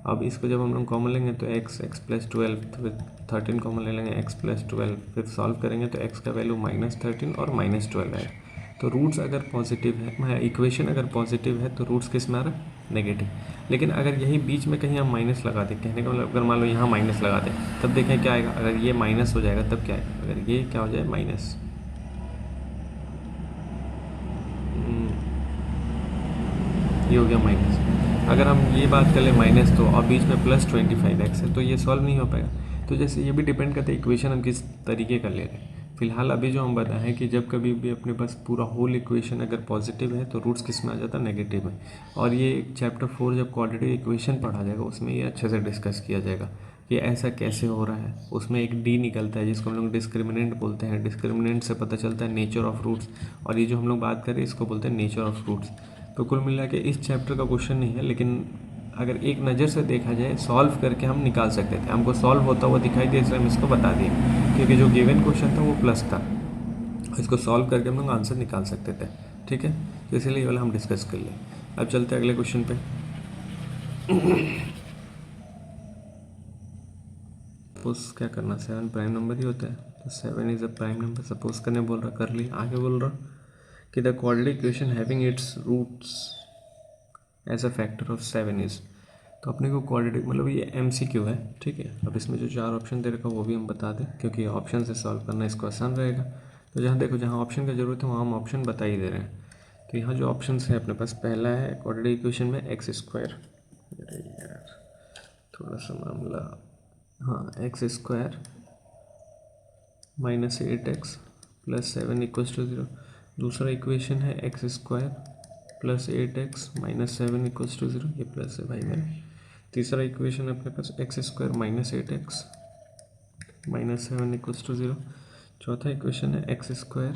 अब इसको जब हम लोग कॉमन लेंगे तो x प्लस 12, तो 13 कॉमन ले लेंगे, x प्लस 12, फिर सॉल्व करेंगे तो x का वैल्यू -13 और -12 आएगा। तो रूट्स अगर पॉजिटिव है, इक्वेशन अगर पॉजिटिव है तो रूट्स किस में आ रहा है, नेगेटिव। लेकिन अगर यही बीच में कहीं हम माइनस लगा दें, कहने का मतलब अगर मान लो यहाँ माइनस लगा दें, तब देखें क्या आएगा, अगर ये माइनस हो जाएगा तब क्या आएगा, अगर ये क्या हो जाए माइनस, ये हो गया माइनस। अगर हम ये बात कर ले माइनस, तो और बीच में प्लस 25x है, तो ये सॉल्व नहीं हो पाएगा। तो जैसे ये भी डिपेंड करता है इक्वेशन हम किस तरीके का ले रहे हैं। फिलहाल अभी जो हम बताएं कि जब कभी भी अपने पास पूरा होल इक्वेशन अगर पॉजिटिव है तो रूट्स किस में आ जाता है, नेगेटिव में। और ये चैप्टर 4 जब क्वाड्रेटिक इक्वेशन पढ़ा जाएगा उसमें ये अच्छे से डिस्कस किया जाएगा कि ऐसा कैसे हो रहा है। उसमें एक डी निकलता है जिसको हम लोग डिस्क्रिमिनेंट बोलते हैं, डिस्क्रिमिनेंट से पता चलता है नेचर ऑफ रूट्स, और ये जो हम लोग बात करें इसको बोलते हैं नेचर ऑफ रूट्स। तो कुल मिला के इस चैप्टर का क्वेश्चन नहीं है, लेकिन अगर एक नज़र से देखा जाए सॉल्व करके हम निकाल सकते थे, हमको सॉल्व होता हुआ दिखाई दिया इसलिए हम इसको बता दिए, क्योंकि जो गिवन क्वेश्चन था वो प्लस था, इसको सॉल्व करके हम लोग आंसर निकाल सकते थे, ठीक है। तो इसीलिए ये वाला हम डिस्कस कर लिए। अब चलते हैं अगले क्वेश्चन पे। सपोज क्या करना, 7 प्राइम नंबर ही होता है, तो 7 is a prime number suppose करने बोल रहा, कर ली। आगे बोल रहा कि the quadratic equation having its roots as a factor of 7 is, तो अपने को क्वाड्रेटिक मतलब ये MCQ है, ठीक है। अब इसमें जो चार ऑप्शन दे रखा है वो भी हम बता दें, क्योंकि ऑप्शन से सॉल्व करना इसको आसान रहेगा। तो जहाँ देखो जहाँ ऑप्शन की ज़रूरत है वहाँ हम ऑप्शन बता ही दे रहे हैं। तो यहाँ जो ऑप्शन है अपने पास, पहला है क्वाड्रेटिक इक्वेशन में x², अरे यार थोड़ा सा मामला, हाँ x² minus 8x plus 7 equals to 0। दूसरा इक्वेशन है x² plus 8x minus 7 equals to 0, ये प्लस है भाई मेरे। तीसरा इक्वेशन अपने पास x² minus 8x minus 7 equals to 0। चौथा इक्वेशन है x²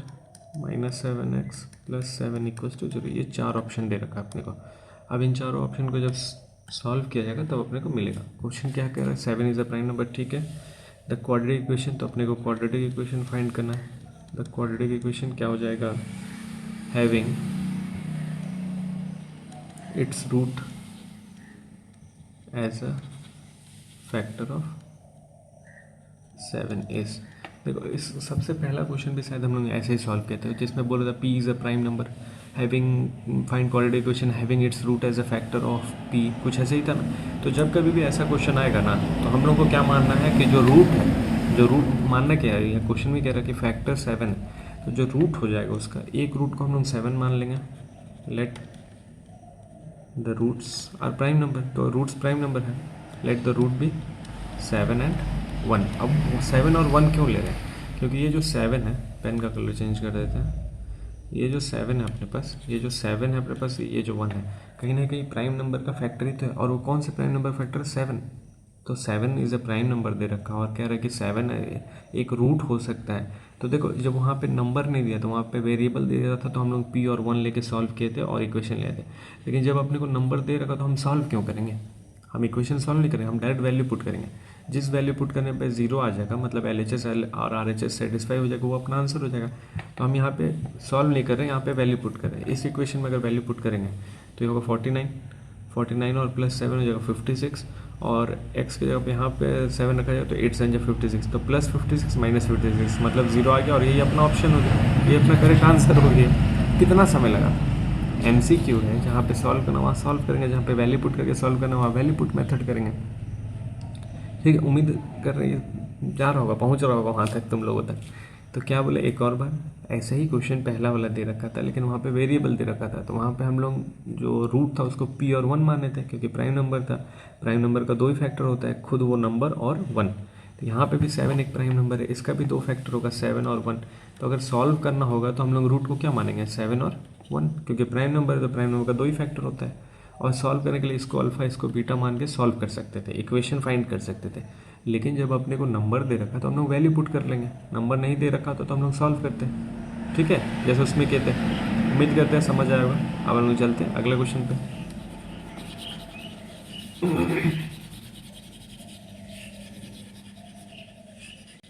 minus 7x plus 7 equals to 0। ये चार ऑप्शन दे रखा है अपने को। अब इन चारों ऑप्शन को जब सॉल्व किया जाएगा तब अपने को मिलेगा। क्वेश्चन क्या कह रहा है, 7 इज़ अ प्राइम नंबर, ठीक है। द क्वाड्रेटिक इक्वेशन, तो अपने को क्वाड्रेटिक इक्वेशन फाइंड करना है। द क्वाड्रेटिक इक्वेशन क्या हो जाएगा, having its root as a factor of 7 is, देखो इस सबसे पहला क्वेश्चन भी शायद हम लोग ऐसे ही सॉल्व किया था, जिसमें बोल रहा था P is a prime number having find quadratic equation having its root as a factor of P, कुछ ऐसे ही था ना। तो जब कभी भी ऐसा क्वेश्चन आएगा ना, तो हम लोग को क्या मानना है कि जो रूट है, जो रूट मानना क्या है, यह क्वेश्चन में कह रहा है कि फैक्टर 7 है, तो जो रूट हो जाएगा उसका एक रूट को हम लोग 7 मान लेंगे। Let the roots are prime number, तो रूट्स प्राइम नंबर है, let the root be 7 and 1। अब 7 और 1 क्यों ले रहे हैं, क्योंकि ये जो 7 है, पेन का कलर चेंज कर देते हैं, ये जो 7 है अपने पास, ये जो 7 है अपने पास, ये जो 1 है, कहीं ना कहीं प्राइम नंबर का फैक्टर ही तो है। और वो कौन से प्राइम नंबर फैक्टर है? 7। तो 7 इज़ अ प्राइम नंबर दे रखा है और कह रहा है कि 7 एक रूट हो सकता है। तो देखो जब वहाँ पे नंबर नहीं दिया तो वहाँ पे वेरिएबल दे दिया था, तो हम लोग p और 1 लेके सॉल्व किए थे और इक्वेशन लिए थे। लेकिन जब अपने को नंबर दे रखा तो हम सॉल्व क्यों करेंगे, हम इक्वेशन सॉल्व नहीं करेंगे, हम डायरेक्ट वैल्यू पुट करेंगे। जिस वैल्यू पुट करने पे 0 आ जाएगा, मतलब LHS और RHS सेटिस्फाई हो जाएगा, वो अपना आंसर हो जाएगा। तो हम यहाँ पे सॉल्व नहीं कर रहे हैं, यहाँ पे वैल्यू पुट कर रहे हैं। इस इक्वेशन में अगर वैल्यू पुट करेंगे तो ये होगा 49 और प्लस 7 हो जाएगा 56, और x की जगह पे यहाँ पे 7 रखा जाए तो 8 7 56, तो प्लस 56 माइनस 56, मतलब 0 आ गया और यही अपना ऑप्शन हो गया, ये अपना करेक्ट आंसर हो गया। कितना समय लगा? MCQ है, जहाँ पे सॉल्व करना वहाँ सॉल्व करेंगे, जहाँ पे वैल्यू पुट करके सॉल्व करना वहाँ वैल्यू पुट मेथड करेंगे। ठीक है, उम्मीद कर रही है जा रहा होगा, पहुँच रहा होगा वहाँ तक तुम लोगों तक। तो क्या बोले एक और बार, ऐसा ही क्वेश्चन पहला वाला दे रखा था, लेकिन वहाँ पे वेरिएबल दे रखा था, तो वहाँ पे हम लोग जो रूट था उसको p और 1 माने थे, क्योंकि प्राइम नंबर था। प्राइम नंबर का 2 ही फैक्टर होता है, खुद वो नंबर और 1। तो यहाँ पे भी 7 एक प्राइम नंबर है, इसका भी 2 फैक्टर होगा, 7 और 1। तो अगर सॉल्व करना होगा तो हम लोग रूट को क्या मानेंगे? 7 और 1, क्योंकि प्राइम नंबर है तो प्राइम नंबर का 2 ही फैक्टर होता है। और सॉल्व करने के लिए इसको अल्फा इसको बीटा मान के सॉल्व कर सकते थे, इक्वेशन फाइंड कर सकते थे। लेकिन जब अपने को नंबर दे रखा तो हम लोग वैल्यू पुट कर लेंगे, नंबर नहीं दे रखा तो हम लोग सॉल्व करते हैं। ठीक है, जैसे उसमें कहते हैं। उम्मीद करते हैं समझ आएगा। अब हम लोग चलते हैं अगले क्वेश्चन पे।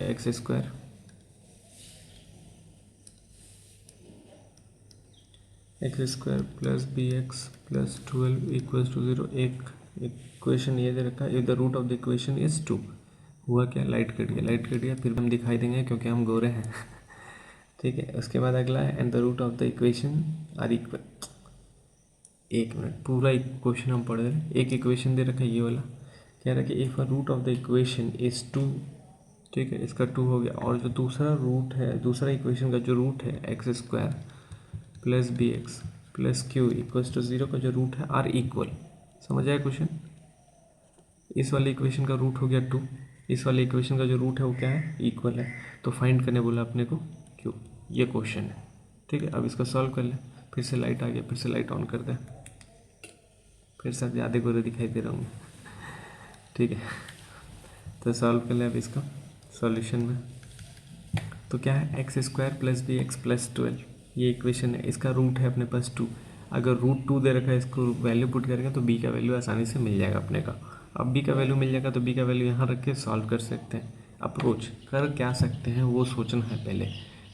X square plus b x plus 12 equals to 0। एक इक्वेशन ये दे रखा है, if the root of the equation is 2। हुआ क्या? लाइट कट गया, फिर हम दिखाई देंगे क्योंकि हम गोरे हैं। ठीक है, उसके बाद अगला है and the root of the equation are equal. एक मिनट, पूरा इक्वेशन हम पढ़ रहे हैं। एक इक्वेशन दे रखा है ये वाला, कह रहा है कि if a root of the equation is 2, ठीक है, इसका 2 हो गया। और जो दूसरा रूट है, दूसरा इक्वेशन का जो रूट है x square plus b x plus q equals to 0 का जो रूट है आर इक्वल। समझ आया क्वेश्चन? इस वाले इक्वेशन का रूट हो गया 2, इस वाले इक्वेशन का जो रूट है वो क्या है? इक्वल है। तो फाइंड करने बोला अपने को क्यू, ये क्वेश्चन है। ठीक है, अब इसका सॉल्व कर ले। फिर से लाइट आ गया, फिर से लाइट ऑन कर दे, फिर से ज़्यादा गोरे दिखाई दे रहा हूँ। ठीक है, तो सॉल्व कर ले अब इसका सॉल्यूशन में। तो क्या है? X square plus b x plus 12, ये इक्वेशन है, इसका रूट है अपने पास 2। अगर रूट 2 दे रखा है, इसको वैल्यू पुट करेंगे तो बी का वैल्यू आसानी से मिल जाएगा अपने का। अब बी का वैल्यू मिल जाएगा तो बी का वैल्यू यहाँ रख के सॉल्व कर सकते हैं। अप्रोच कर क्या सकते हैं वो सोचना है पहले।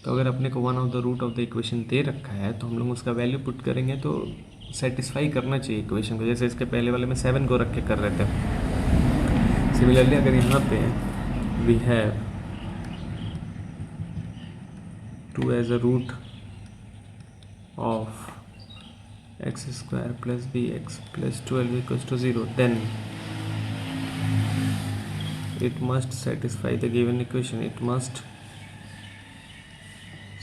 तो अगर अपने को one of the root of the equation दे रखा है तो हम लोग उसका वैल्यू पुट करेंगे तो सेटिस्फाई करना चाहिए इक्वेशन को। जैसे इसके पहले वाले में 7 को रख के कर रहे थे। सिमिलरली अगर यहाँ पे we have 2 as a root of x square plus b x plus 12 equals to 0, then it must satisfy the given equation, it must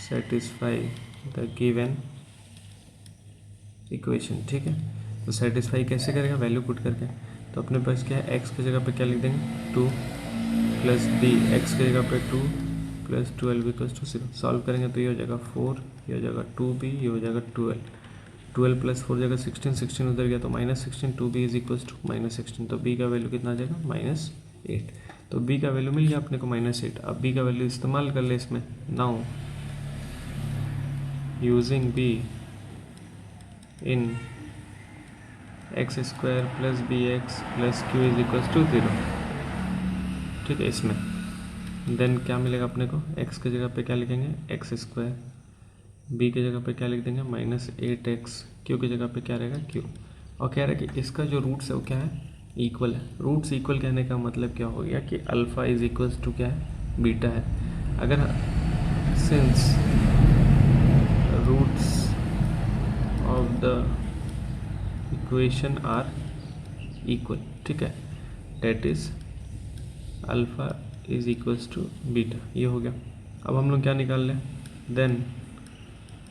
satisfy the given equation। ठीक है, तो सेटिस्फाई कैसे करेगा? वैल्यू पुट करके। तो अपने पास क्या है? x की जगह पे क्या लिख देंगे? 2 प्लस बी एक्स की जगह पे 2 प्लस 12 इक्वल्स टू 0। सॉल्व करेंगे तो ये हो जाएगा 4, ये हो जाएगा 2b, ये हो जाएगा 12 प्लस 4 जगह 16 उधर गया तो -16, 2b इज इक्वल्स टू -16। तो b का वैल्यू कितना आ जाएगा? -8। तो b का वैल्यू मिल गया अपने को -8। अब b का वैल्यू इस्तेमाल कर ले इसमें। Now using b in x square plus b x plus q is equals to 0। ठीक है, इसमें देन क्या मिलेगा अपने को? x की जगह पे क्या लिखेंगे? एक्स स्क्वायर बी की जगह पे क्या लिख देंगे -8x, क्यू की जगह पे क्या रहेगा क्यू। और कह रहा है कि इसका जो रूट्स है वो क्या है, इक्वल है। रूट्स इक्वल कहने का मतलब क्या हो गया कि अल्फ़ा इज इक्वल्स टू क्या है, बीटा है। अगर since roots of the equation are equal, ठीक है, that is alpha is equals to beta, ये हो गया। अब हम लोग क्या निकाल लें, then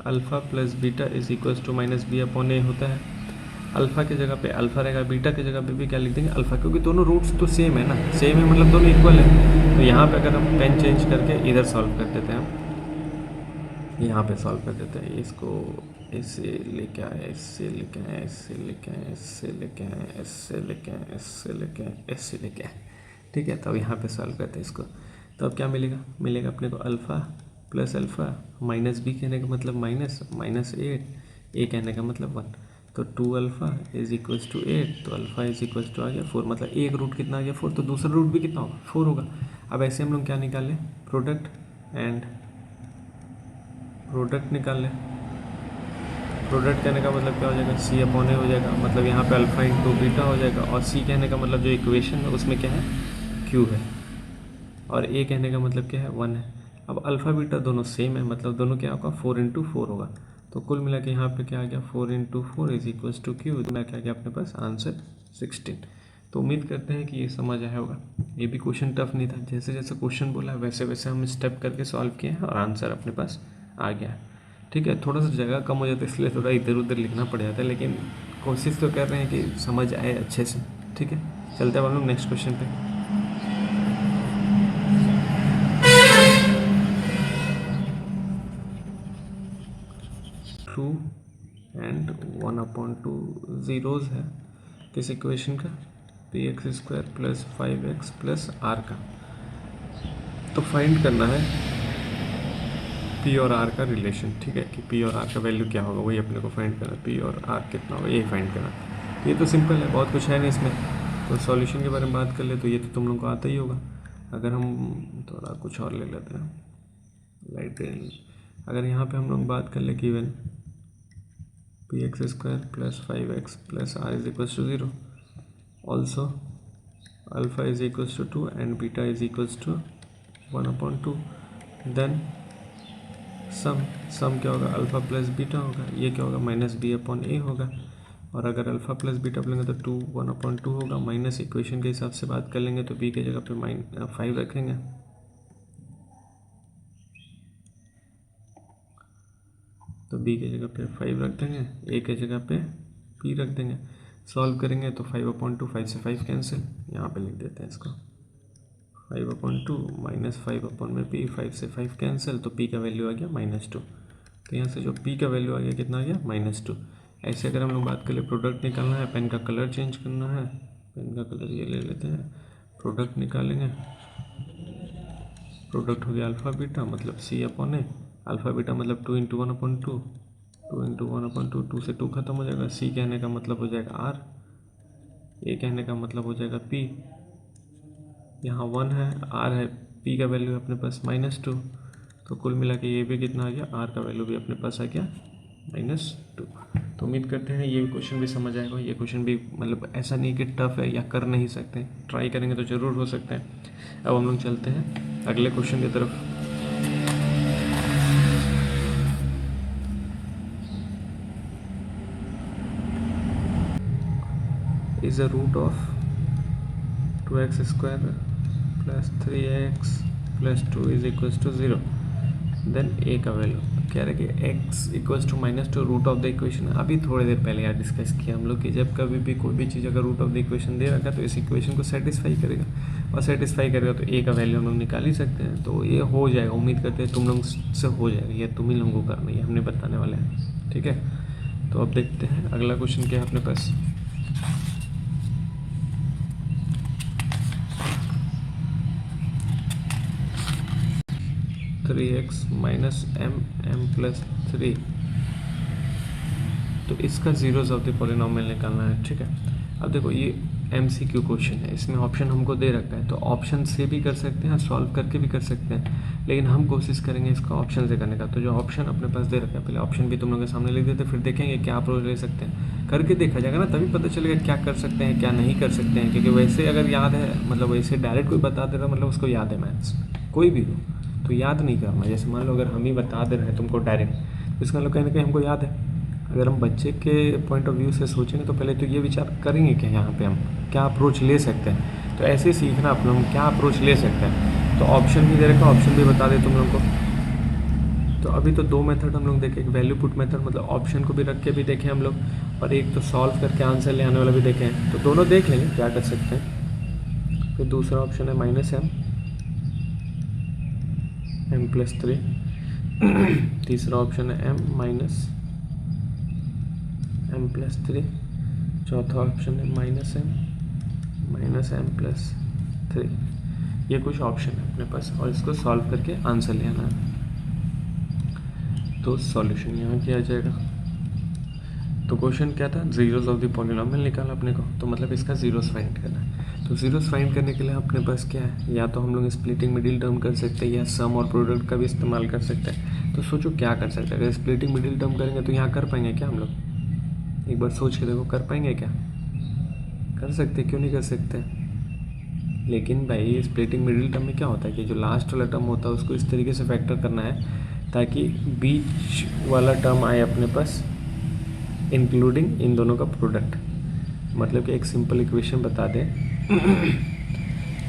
alpha plus beta is equals to minus B upon A होता है। अल्फ़ा की जगह पे अल्फ़ा रहेगा, बीटा की जगह पे भी क्या लिख देंगे अल्फ़ा, क्योंकि दोनों रूट्स तो सेम है ना, सेम है मतलब दोनों इक्वल है। तो यहाँ पे अगर हम पेन चेंज करके इधर सॉल्व कर देते हैं, हम यहाँ पे सॉल्व कर देते हैं, इसको इससे लेके आए, इससे लेके आए, इससे लेके आए, इससे लेके आए, इससे लेके आए, इससे लेके आए, इससे लेके आए, ठीक है। तो अब यहाँ पे सॉल्व करते हैं इसको, तो अब क्या मिलेगा, मिलेगा अपने को alpha plus alpha minus b कहने का मतलब -8, ए कहने का मतलब 1, तो 2 अल्फ़ा इज इक्वल्स टू 8, तो अल्फ़ा इज इक्वल्स टू आ गया 4, मतलब एक रूट कितना आ गया 4, तो दूसरा रूट भी कितना होगा 4 होगा। अब ऐसे हम लोग क्या निकालें, प्रोडक्ट एंड प्रोडक्ट निकाल लें। प्रोडक्ट कहने का मतलब क्या हो जाएगा, सी अपॉन ए हो जाएगा, मतलब यहाँ पे अल्फ़ा इंटू बीटा हो जाएगा, और सी कहने का मतलब जो इक्वेशन है उसमें क्या है क्यू है, और ए कहने का मतलब क्या है 1 है। अब अल्फ़ा बीटा दोनों सेम है, मतलब दोनों क्या होगा 4 इंटू 4 होगा, तो कुल मिला के यहाँ पे क्या आ गया 4 into 4 is equals to q, इतना क्या आ गया अपने पास आंसर 16। तो उम्मीद करते हैं कि ये समझ आया होगा। ये भी क्वेश्चन टफ नहीं था, जैसे जैसे क्वेश्चन बोला वैसे वैसे हम स्टेप करके सॉल्व किए हैं और आंसर अपने पास आ गया है, ठीक है। थोड़ा सा जगह कम हो जाता है इसलिए थोड़ा इधर उधर लिखना पड़ जाता है, लेकिन कोशिश तो कर रहे हैं कि समझ आए अच्छे से, ठीक है। चलते हैं हम लोग नेक्स्ट क्वेश्चन पे। टू एंड 1/2 ज़ीरोज़ है किस इक्वेशन का, px² plus 5x plus r का। तो फाइंड करना है p और r का रिलेशन, ठीक है, कि p और r का वैल्यू क्या होगा वही अपने को फाइंड करना है, p और r कितना होगा ये फाइंड करना। ये तो सिंपल है, बहुत कुछ है नहीं इसमें। तो सॉल्यूशन के बारे में बात कर ले तो ये तो तुम लोग को आता ही होगा। अगर हम थोड़ा कुछ और ले लेते हैं, लाइट, अगर यहाँ पे हम लोग बात कर ले given px² plus 5x plus r is equals to 0, also alpha is equals to 2 and beta is equals to 1/2, then sum क्या होगा अल्फ़ा प्लस बीटा होगा, ये क्या होगा -b/a होगा, और अगर अल्फ़ा प्लस बीटा लेंगे तो 2 1/2 होगा, माइनस इक्वेशन के हिसाब से बात कर लेंगे तो b की जगह पे 5 रखेंगे, तो b की जगह पे 5 रख देंगे, a की जगह पे p रख देंगे। सॉल्व करेंगे तो 5/2, 5 से 5 कैंसिल, यहाँ पे लिख देते हैं इसको 5/2 माइनस 5/p, 5 से 5 कैंसिल, तो p का वैल्यू आ गया -2। तो यहाँ से जो p का वैल्यू आ गया कितना आ गया -2। ऐसे अगर हम लोग बात करें प्रोडक्ट निकालना है, पेन का कलर चेंज करना है, पेन का कलर ये ले लेते हैं, प्रोडक्ट निकालेंगे, प्रोडक्ट हो गया अल्फ़ा बीटा मतलब c/a, अल्फ़ा बीटा मतलब 2 इंटू 1/2, 2 इंटू 1/2, 2 से 2 खत्म हो जाएगा, c कहने का मतलब हो जाएगा r, a कहने का मतलब हो जाएगा p, यहाँ 1 है, r है, p का वैल्यू है अपने पास -2, तो कुल मिला के ये भी कितना आ गया, r का वैल्यू भी अपने पास आ गया -2। तो उम्मीद करते हैं ये क्वेश्चन भी समझ आएगा। ये क्वेश्चन भी मतलब ऐसा नहीं कि टफ है या कर नहीं सकते, ट्राई करेंगे तो ज़रूर हो सकते हैं। अब हम लोग चलते हैं अगले क्वेश्चन की तरफ। Is a root of 2x² plus 3x plus 2 is equals to 0, then a का वैल्यू कह रहे कि x equals to -2 root of the equation. अभी थोड़ी देर पहले यार डिस्कस किया हम लोग कि जब कभी भी कोई भी चीज़ अगर रूट ऑफ द इक्वेशन दे रखा तो इस इक्वेशन को सेटिस्फाई करेगा, और सेटिस्फाई करेगा तो a का वैल्यू हम लोग निकाल ही सकते हैं। तो ये हो जाएगा, उम्मीद करते हैं तुम लोग से हो जाएगा, ये तुम ही लोगों को करना है, हमने बताने वाले हैं, ठीक है। तो अब देखते हैं अगला क्वेश्चन क्या है अपने पास। Three X minus M plus 3, तो इसका जीरोज ऑफ द पॉलिनोमियल निकालना है, ठीक है। अब देखो ये MCQ क्वेश्चन है, इसमें ऑप्शन हमको दे रखा है, तो ऑप्शन से भी कर सकते हैं, सॉल्व करके भी कर सकते हैं, लेकिन हम कोशिश करेंगे इसका ऑप्शन से करने का। तो जो ऑप्शन अपने पास दे रखा है, पहले ऑप्शन भी तुम लोगों के सामने लिख देते, फिर देखेंगे क्या अप्रोच ले सकते हैं, करके देखा जाएगा ना, तभी पता चलेगा क्या कर सकते हैं क्या नहीं कर सकते हैं। क्योंकि वैसे अगर याद है, मतलब वैसे डायरेक्ट कोई बता दे रहा मतलब उसको याद है मैथ्स, कोई भी हो तो याद नहीं करना। जैसे मान लो अगर हम ही बता दे रहे हैं तुमको डायरेक्ट, तो इसका मतलब कहीं ना कहीं हमको याद है। अगर हम बच्चे के पॉइंट ऑफ व्यू से सोचेंगे तो पहले तो ये विचार करेंगे कि यहाँ पे हम क्या अप्रोच ले सकते हैं। तो ऐसे सीखना अपना हम क्या अप्रोच ले सकते हैं। तो ऑप्शन भी दे रखा, ऑप्शन भी बता दे तुम लोग को। तो अभी तो दो मेथड हम लोग देखें, एक वैल्यू पुट मेथड, मतलब ऑप्शन को भी रख के भी देखें हम लोग, और एक तो सॉल्व करके आंसर ले आने वाला भी देखें। तो दोनों देख लेंगे क्या कर सकते हैं। फिर दूसरा ऑप्शन है -m+3, तीसरा ऑप्शन है m-m+3, चौथा ऑप्शन है -m+3। ये कुछ ऑप्शन है अपने पास, और इसको सॉल्व करके आंसर ले आना है। तो सॉल्यूशन यहाँ किया जाएगा। तो क्वेश्चन क्या था, जीरोस ऑफ द पॉलिनोमियल निकाला अपने को, तो मतलब इसका जीरोस फाइंड करना है। तो जीरोस फाइंड करने के लिए अपने पास क्या है, या तो हम लोग स्प्लिटिंग मिडिल टर्म कर सकते हैं, या सम और प्रोडक्ट का भी इस्तेमाल कर सकते हैं। तो सोचो क्या कर सकते हैं। अगर स्प्लिटिंग मिडिल टर्म करेंगे तो यहाँ कर पाएंगे क्या हम लोग, एक बार सोच के देखो, कर पाएंगे क्या, कर सकते, क्यों नहीं कर सकते। लेकिन भाई स्प्लिटिंग मिडिल टर्म में क्या होता है कि जो लास्ट वाला टर्म होता है उसको इस तरीके से फैक्टर करना है ताकि बीच वाला टर्म आए अपने पास इंक्लूडिंग इन दोनों का प्रोडक्ट। मतलब कि एक सिंपल इक्वेशन बता दें,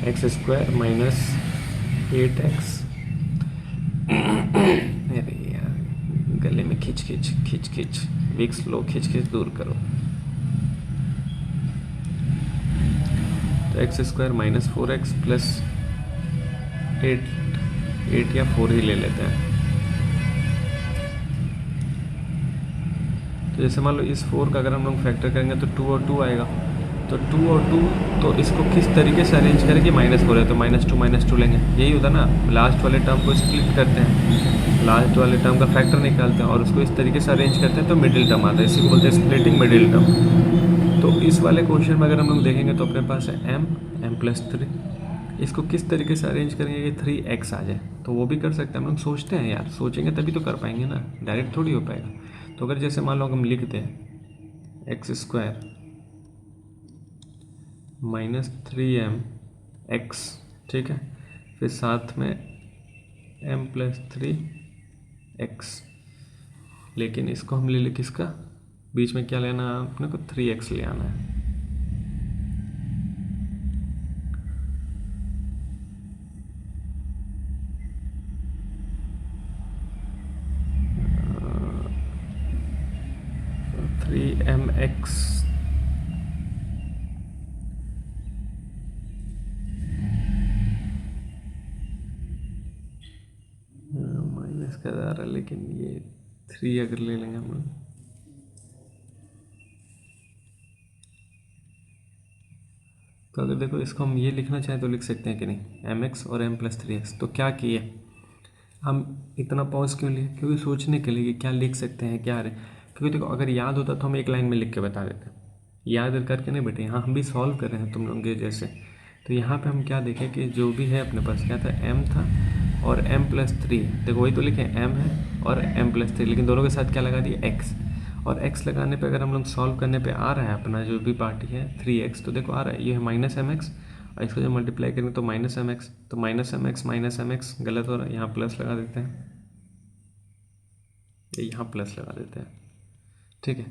x² - 8x, अरे यार गले में खिंच विक्स लो, खिंच दूर करो। तो x² - 4x + 8 या 4 ही ले लेते हैं। तो जैसे मान लो इस 4 का अगर हम लोग फैक्टर करेंगे तो 2 और 2 आएगा। तो 2 और 2, तो इसको किस तरीके से अरेंज करें कि -4 है तो -2 लेंगे। यही होता ना, लास्ट वाले टर्म को स्प्लिट करते हैं, लास्ट वाले टर्म का फैक्टर निकालते हैं और उसको इस तरीके से अरेंज करते हैं तो मिडिल टर्म आता है। इसी को बोलते हैं स्प्लिटिंग मिडिल टर्म। तो इस वाले क्वेश्चन में अगर हम लोग देखेंगे तो अपने पास है m+3। इसको किस तरीके से अरेंज करेंगे कि 3x आ जाए, तो वो भी कर सकते हैं हम लोग। सोचते हैं यार, सोचेंगे तभी तो कर पाएंगे ना, डायरेक्ट थोड़ी हो पाएगा। तो अगर जैसे मान लो हम लिखते हैं x² - 3mx, ठीक है, फिर साथ में m+3x, लेकिन इसको हम ले ले किसका, बीच में क्या लेना है अपने को, 3x ले आना है। mx माइनस का जा रहा है, लेकिन ये 3 अगर ले लेंगे हम लोग, तो अगर देखो इसको हम ये लिखना चाहें तो लिख सकते हैं कि नहीं, mx और m+3x। तो क्या किए हम, इतना पॉज क्यों लिए, क्योंकि सोचने के लिए कि क्या लिख सकते हैं क्या रहे। क्योंकि देखो अगर याद होता तो हम एक लाइन में लिख के बता देते, याद करके नहीं बेटे, यहाँ हम भी सॉल्व कर रहे हैं तुम लोग के जैसे। तो यहाँ पे हम क्या देखें कि जो भी है अपने पास क्या था, m था और m+3, देखो वही तो लिखे m है और m+3, लेकिन दोनों के साथ क्या लगा दिए x, और x लगाने पे अगर हम लोग सॉल्व करने पे आ रहा है अपना जो भी पार्टी है 3x, तो देखो आ रहा है ये है -mx, और इसको जब मल्टीप्लाई करेंगे तो -mx, तो -mx गलत हो रहा है, यहाँ प्लस लगा देते हैं, यहाँ प्लस लगा देते हैं, ठीक है।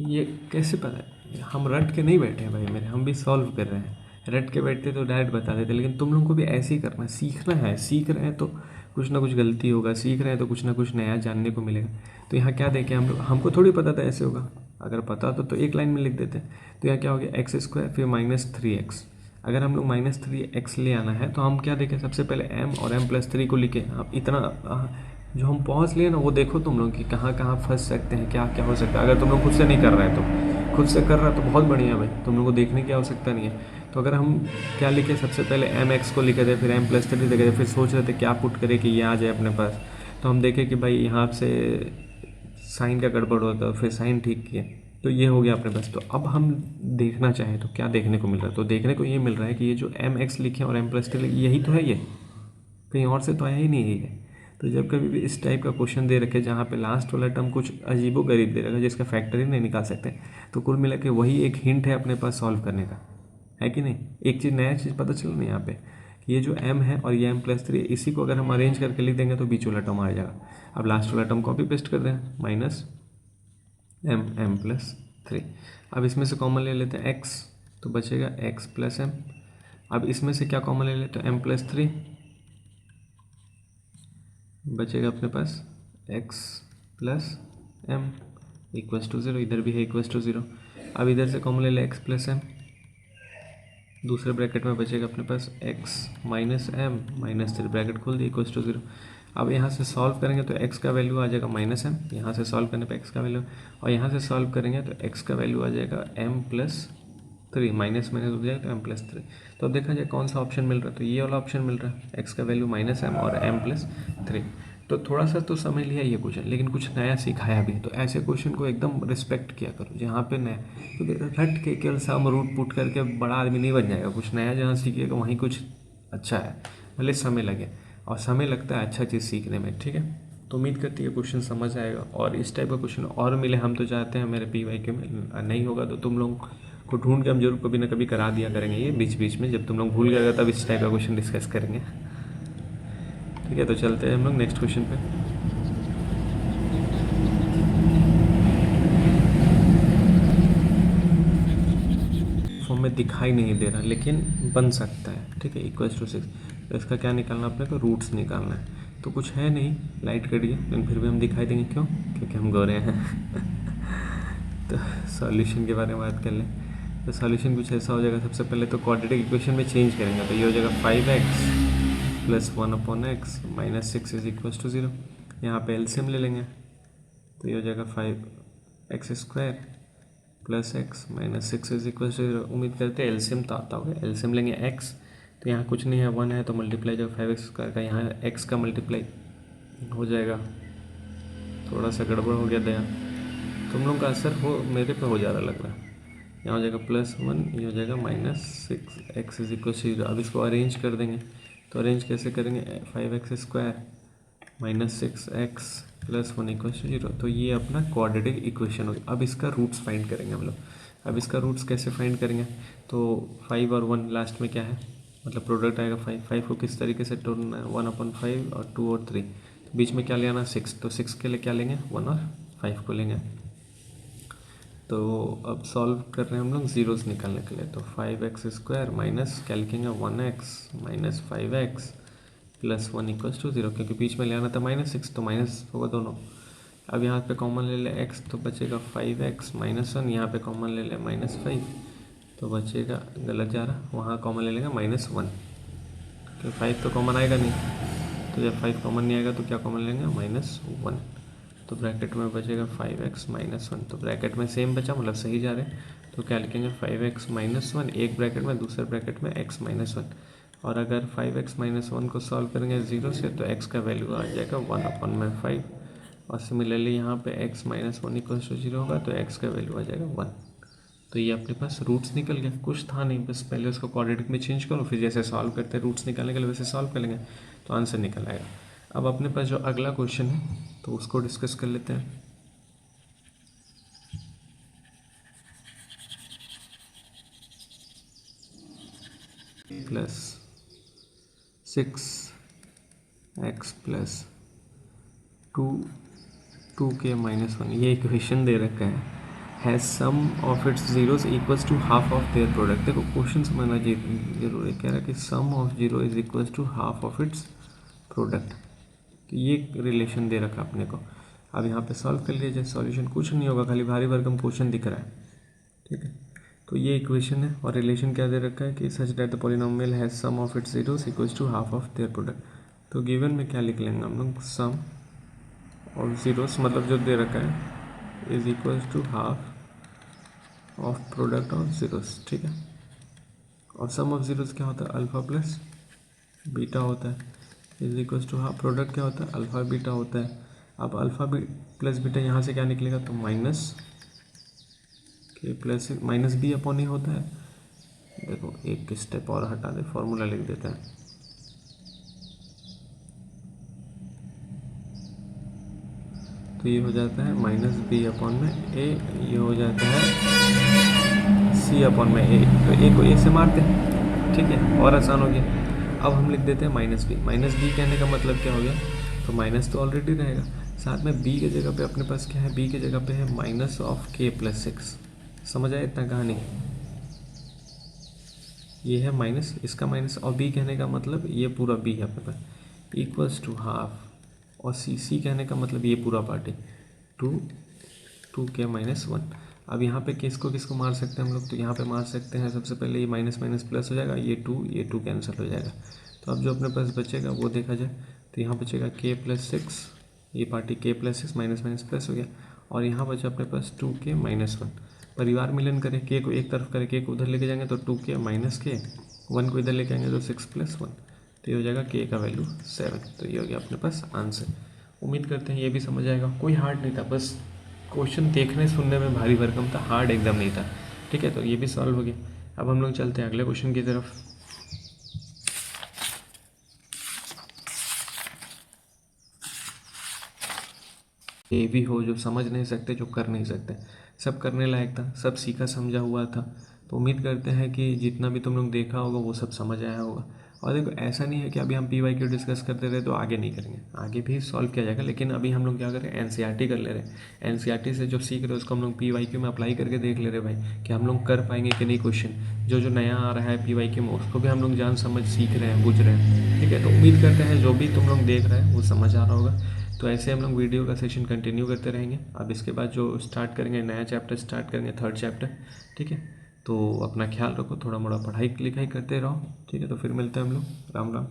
ये कैसे पता है, हम रट के नहीं बैठे हैं भाई मेरे, हम भी सॉल्व कर रहे हैं। रट के बैठते तो डायरेक्ट बता देते, लेकिन तुम लोगों को भी ऐसे ही करना है, सीखना है। सीख रहे हैं तो कुछ ना कुछ गलती होगा, सीख रहे हैं तो कुछ ना कुछ नया जानने को मिलेगा। तो यहाँ क्या देखें हम लोग, हमको थोड़ी पता था ऐसे होगा, अगर पता तो एक लाइन में लिख देते। तो यहाँ क्या हो गया, x² फिर -3x। अगर हम लोग -3x ले आना है तो हम क्या देखें, सबसे पहले m और m+3 को लिखें। आप इतना जो हम पहुँच लिए ना वो देखो तुम लोग कि कहाँ कहाँ फंस सकते हैं, क्या क्या हो सकता है। अगर तुम लोग खुद से नहीं कर रहे हैं तो, खुद से कर रहा है तो बहुत बढ़िया भाई, तुम लोग को देखने की आवश्यकता नहीं है। तो अगर हम क्या लिखे, सबसे पहले mx को लिखे थे, फिर m+3 लिखे थे, फिर सोच रहे थे क्या पुट करें कि ये आ जाए अपने पास। तो हम देखें कि भाई यहाँ से साइन का गड़बड़ होता है, फिर साइन ठीक किए, तो ये हो गया अपने पास। तो अब हम देखना चाहें तो क्या देखने को मिल रहा है, तो देखने को ये मिल रहा है कि ये जो एम एक्स लिखे और एम प्लस 3 लिखे यही तो है, ये कहीं और से तो आया ही नहीं है। तो जब कभी भी इस टाइप का क्वेश्चन दे रखे जहाँ पे लास्ट वाला टर्म कुछ अजीबोगरीब दे रखा जिसका फैक्टर ही नहीं निकाल सकते, तो कुल मिला के वही एक हिंट है अपने पास सॉल्व करने का, है कि नहीं। एक चीज़ नया चीज़ पता चला नहीं यहाँ पे कि ये जो m है और ये m+3 इसी को अगर हम अरेंज करके लिख देंगे तो बीच वाला टर्म आ जाएगा। अब लास्ट वाला टर्म कॉपी पेस्ट कर दें, माइनस m+3। अब इसमें से कॉमन ले लेते हैं x, तो बचेगा x + m। अब इसमें से क्या कॉमन ले लेते हैं, m+3 बचेगा अपने पास x + m = 0, इधर भी है =0। अब इधर से कॉमन ले ले x + m, दूसरे ब्रैकेट में बचेगा अपने पास x - m -3 ब्रैकेट खोल दिए =0। अब यहाँ से सॉल्व करेंगे तो x का वैल्यू आ जाएगा -m, यहाँ से सॉल्व करने पे x का वैल्यू, और यहाँ से सॉल्व करेंगे तो x का वैल्यू आ जाएगा m+3, माइनस माइनस हो जाएगा तो m+3। तो अब देखा जाए कौन सा ऑप्शन मिल रहा है, तो ये वाला ऑप्शन मिल रहा है, x का वैल्यू -m और m+3। तो थोड़ा सा तो समझ लिया ये क्वेश्चन, लेकिन कुछ नया सिखाया भी। तो ऐसे क्वेश्चन को एकदम रिस्पेक्ट किया करो जहाँ पे नया, क्योंकि रट के केवल सम रूट पुट करके बड़ा आदमी नहीं बन जाएगा। कुछ नया जहाँ सीखिएगा वहीं कुछ अच्छा है, भले समय लगे, और समय लगता है अच्छा चीज़ सीखने में, ठीक है। तो उम्मीद करती है क्वेश्चन समझ आएगा, और इस टाइप का क्वेश्चन और मिले हम तो चाहते हैं मेरे PYQ में। नहीं होगा तो तुम लोग को ढूंढ के हम जरूर कभी ना कभी करा दिया करेंगे ये बीच बीच में, जब तुम लोग भूल गए तब इस टाइप का क्वेश्चन डिस्कस करेंगे, ठीक है। तो चलते हैं हम लोग नेक्स्ट क्वेश्चन पे। फॉर्म में दिखाई नहीं दे रहा लेकिन बन सकता है, ठीक है, =6। तो इसका क्या निकालना अपने को, रूट्स निकालना है। तो कुछ है नहीं, लाइट कटिए, लेकिन फिर भी हम दिखाई देंगे, क्यों, क्योंकि हम गोरे हैं। तो सॉल्यूशन के बारे में बात कर लें, तो सॉल्यूशन कुछ ऐसा हो जाएगा। सबसे पहले तो क्वाड्रेटिक इक्वेशन में चेंज करेंगे, तो ये हो जाएगा 5x + 1/x -6 = 0। यहाँ पे एलसीएम ले लेंगे, तो ये हो जाएगा 5x² + x -6 = 0। उम्मीद करते हैं एलसीएम तो आता होगा। एलसीएम लेंगे x, तो यहाँ कुछ नहीं है, 1 है, तो मल्टीप्लाई जो 5x² का यहाँ x का मल्टीप्लाई हो जाएगा। थोड़ा सा गड़बड़ हो गया दया, तुम लोग का असर हो मेरे पे हो जा रहा लग रहा है। यहाँ हो जाएगा +1, ये हो जाएगा -6x = 0। अब इसको अरेंज कर देंगे, तो अरेंज कैसे करेंगे, 5x² -6x + 1 = 0। तो ये अपना क्वाड्रेटिक इक्वेशन हो गया। अब इसका रूट्स फाइंड करेंगे हम लोग। अब इसका रूट्स कैसे फाइंड करेंगे, तो 5 और 1 लास्ट में क्या है, मतलब प्रोडक्ट आएगा 5 को किस तरीके से तोड़ना है, 1/5 और 2 और 3, तो बीच में क्या ले आना 6, तो 6 के लिए क्या लेंगे, 1 और 5 को लेंगे। तो अब सॉल्व कर रहे हैं हम लोग जीरोस निकालने के लिए, तो 5x² माइनस क्या लिखेंगे 1x - 5x + 1 = 0, क्योंकि बीच में ले आना था -6, तो माइनस होगा दोनों। अब यहाँ पे कॉमन ले ले x, तो बचेगा 5x - 1, यहाँ पे कॉमन ले ले -5, तो बचेगा, गलत जा रहा, वहाँ कॉमन ले लेगा -1, तो 5 तो कॉमन आएगा नहीं, तो जब 5 कॉमन नहीं आएगा तो क्या कॉमन लेंगे -1, तो ब्रैकेट में बचेगा 5x - 1, तो ब्रैकेट में सेम बचा, मतलब सही जा रहे हैं। तो क्या लिखेंगे 5x - 1 एक ब्रैकेट में, दूसरे ब्रैकेट में x - 1, और अगर 5x - 1 को सॉल्व करेंगे 0 से, तो x का वैल्यू आ जाएगा 1/5, और सिमिलरली यहाँ पे x - 1 = 0 होगा, तो x का वैल्यू आ जाएगा 1। तो ये अपने पास रूट्स निकल गया, कुछ था नहीं, बस पहले उसको क्वाड्रेटिक में चेंज करो, फिर जैसे सॉल्व करते हैं रूट्स निकालने के लिए वैसे सॉल्व कर लेंगे, तो आंसर निकल आएगा। अब अपने पास जो अगला क्वेश्चन है तो उसको डिस्कस कर लेते हैं। +6x + 2k - 1, ये इक्वेशन दे रखा है, has sum of its zeros equals to half of their product. देखो क्वेश्चन समझना जरूरी है, कह रहा है कि sum of zero is equals to half of its product, तो ये रिलेशन दे रखा अपने को। अब यहाँ पे सॉल्व कर लीजिए, सॉल्यूशन कुछ नहीं होगा, खाली भारी भरकम क्वेश्चन दिख रहा है, ठीक है। तो ये इक्वेशन है, और रिलेशन क्या दे रखा है कि such that the polynomial has sum of its zeros equals to half of their product. तो गिवन में क्या लिख लेंगे हम लोग, सम ऑफ जीरोस मतलब जो दे रखा है is equals to half of product of zeros, ठीक है। और सम ऑफ जीरोस क्या होता है, अल्फा प्लस बीटा होता है, is equals to half product क्या होता है, अल्फा बीटा होता है। अब अल्फा प्लस बीटा यहाँ से क्या निकलेगा, तो के plus minus B upon A होता है। देखो एक स्टेप और हटा दे, फॉर्मूला लिख देते हैं। तो ये हो जाता है माइनस बी अपॉन में ए, ये हो जाता है सी अपॉन में ए। तो ए को ए से मारते हैं, ठीक है, और आसान हो गया। अब हम लिख देते हैं माइनस बी। माइनस बी कहने का मतलब क्या हो गया, तो माइनस तो ऑलरेडी रहेगा, साथ में बी के जगह पे अपने पास क्या है, बी के जगह पे है माइनस ऑफ के प्लस 6। समझ आया इतना कहानी। ये है माइनस, इसका माइनस, और बी कहने का मतलब ये पूरा बी है अपने पास, इक्वल्स टू हाफ, और सी कहने का मतलब ये पूरा पार्ट है 2 के माइनस 1। अब यहाँ पे किसको किसको मार सकते हैं हम लोग, तो यहाँ पे मार सकते हैं सबसे पहले ये माइनस माइनस प्लस हो जाएगा, ये 2 कैंसिल हो जाएगा। तो अब जो अपने पास बचेगा वो देखा जाए तो यहाँ बचेगा के प्लस 6, ये पार्टी के प्लस 6 माइनस माइनस प्लस हो गया, और यहाँ बचा अपने पास 2 के माइनस 1। परिवार मिलन करें, के को एक तरफ करें, के को उधर लेके जाएंगे तो 2 के माइनस के, 1 को इधर लेके आएंगे तो 6 + 1, तो ये हो जाएगा के का वैल्यू 7। तो ये हो गया अपने पास आंसर। उम्मीद करते हैं ये भी समझ आएगा, कोई हार्ड नहीं था, बस क्वेश्चन देखने सुनने में भारी भरकम था, हार्ड एकदम नहीं था, ठीक है। तो ये भी सॉल्व हो गया। अब हम लोग चलते हैं अगले क्वेश्चन की तरफ। ये भी हो जो समझ नहीं सकते, जो कर नहीं सकते, सब करने लायक था, सब सीखा समझा हुआ था। तो उम्मीद करते हैं कि जितना भी तुम लोग देखा होगा वो सब समझ आया होगा। और देखो ऐसा नहीं है कि अभी हम PYQ डिस्कस करते रहे तो आगे नहीं करेंगे, आगे भी सॉल्व किया जाएगा, लेकिन अभी हम लोग क्या करें, NCERT कर ले रहे हैं। NCERT से जो सीख रहे हैं उसको हम लोग PYQ में अप्लाई करके देख ले रहे भाई कि हम लोग कर पाएंगे कि नहीं। क्वेश्चन जो नया आ रहा है PYQ में उसको भी हम लोग जान समझ सीख रहे हैं, बुझ रहे हैं, ठीक है। तो उम्मीद करते हैं जो भी तुम लोग देख रहे हैं वो समझ आ रहा होगा। तो ऐसे हम लोग वीडियो का सेशन कंटिन्यू करते रहेंगे। अब इसके बाद जो स्टार्ट करेंगे, नया चैप्टर स्टार्ट करेंगे, 3rd चैप्टर, ठीक है। तो अपना ख्याल रखो, थोड़ा मोड़ा पढ़ाई लिखाई करते रहो, ठीक है। तो फिर मिलते हैं हम लोग, राम राम।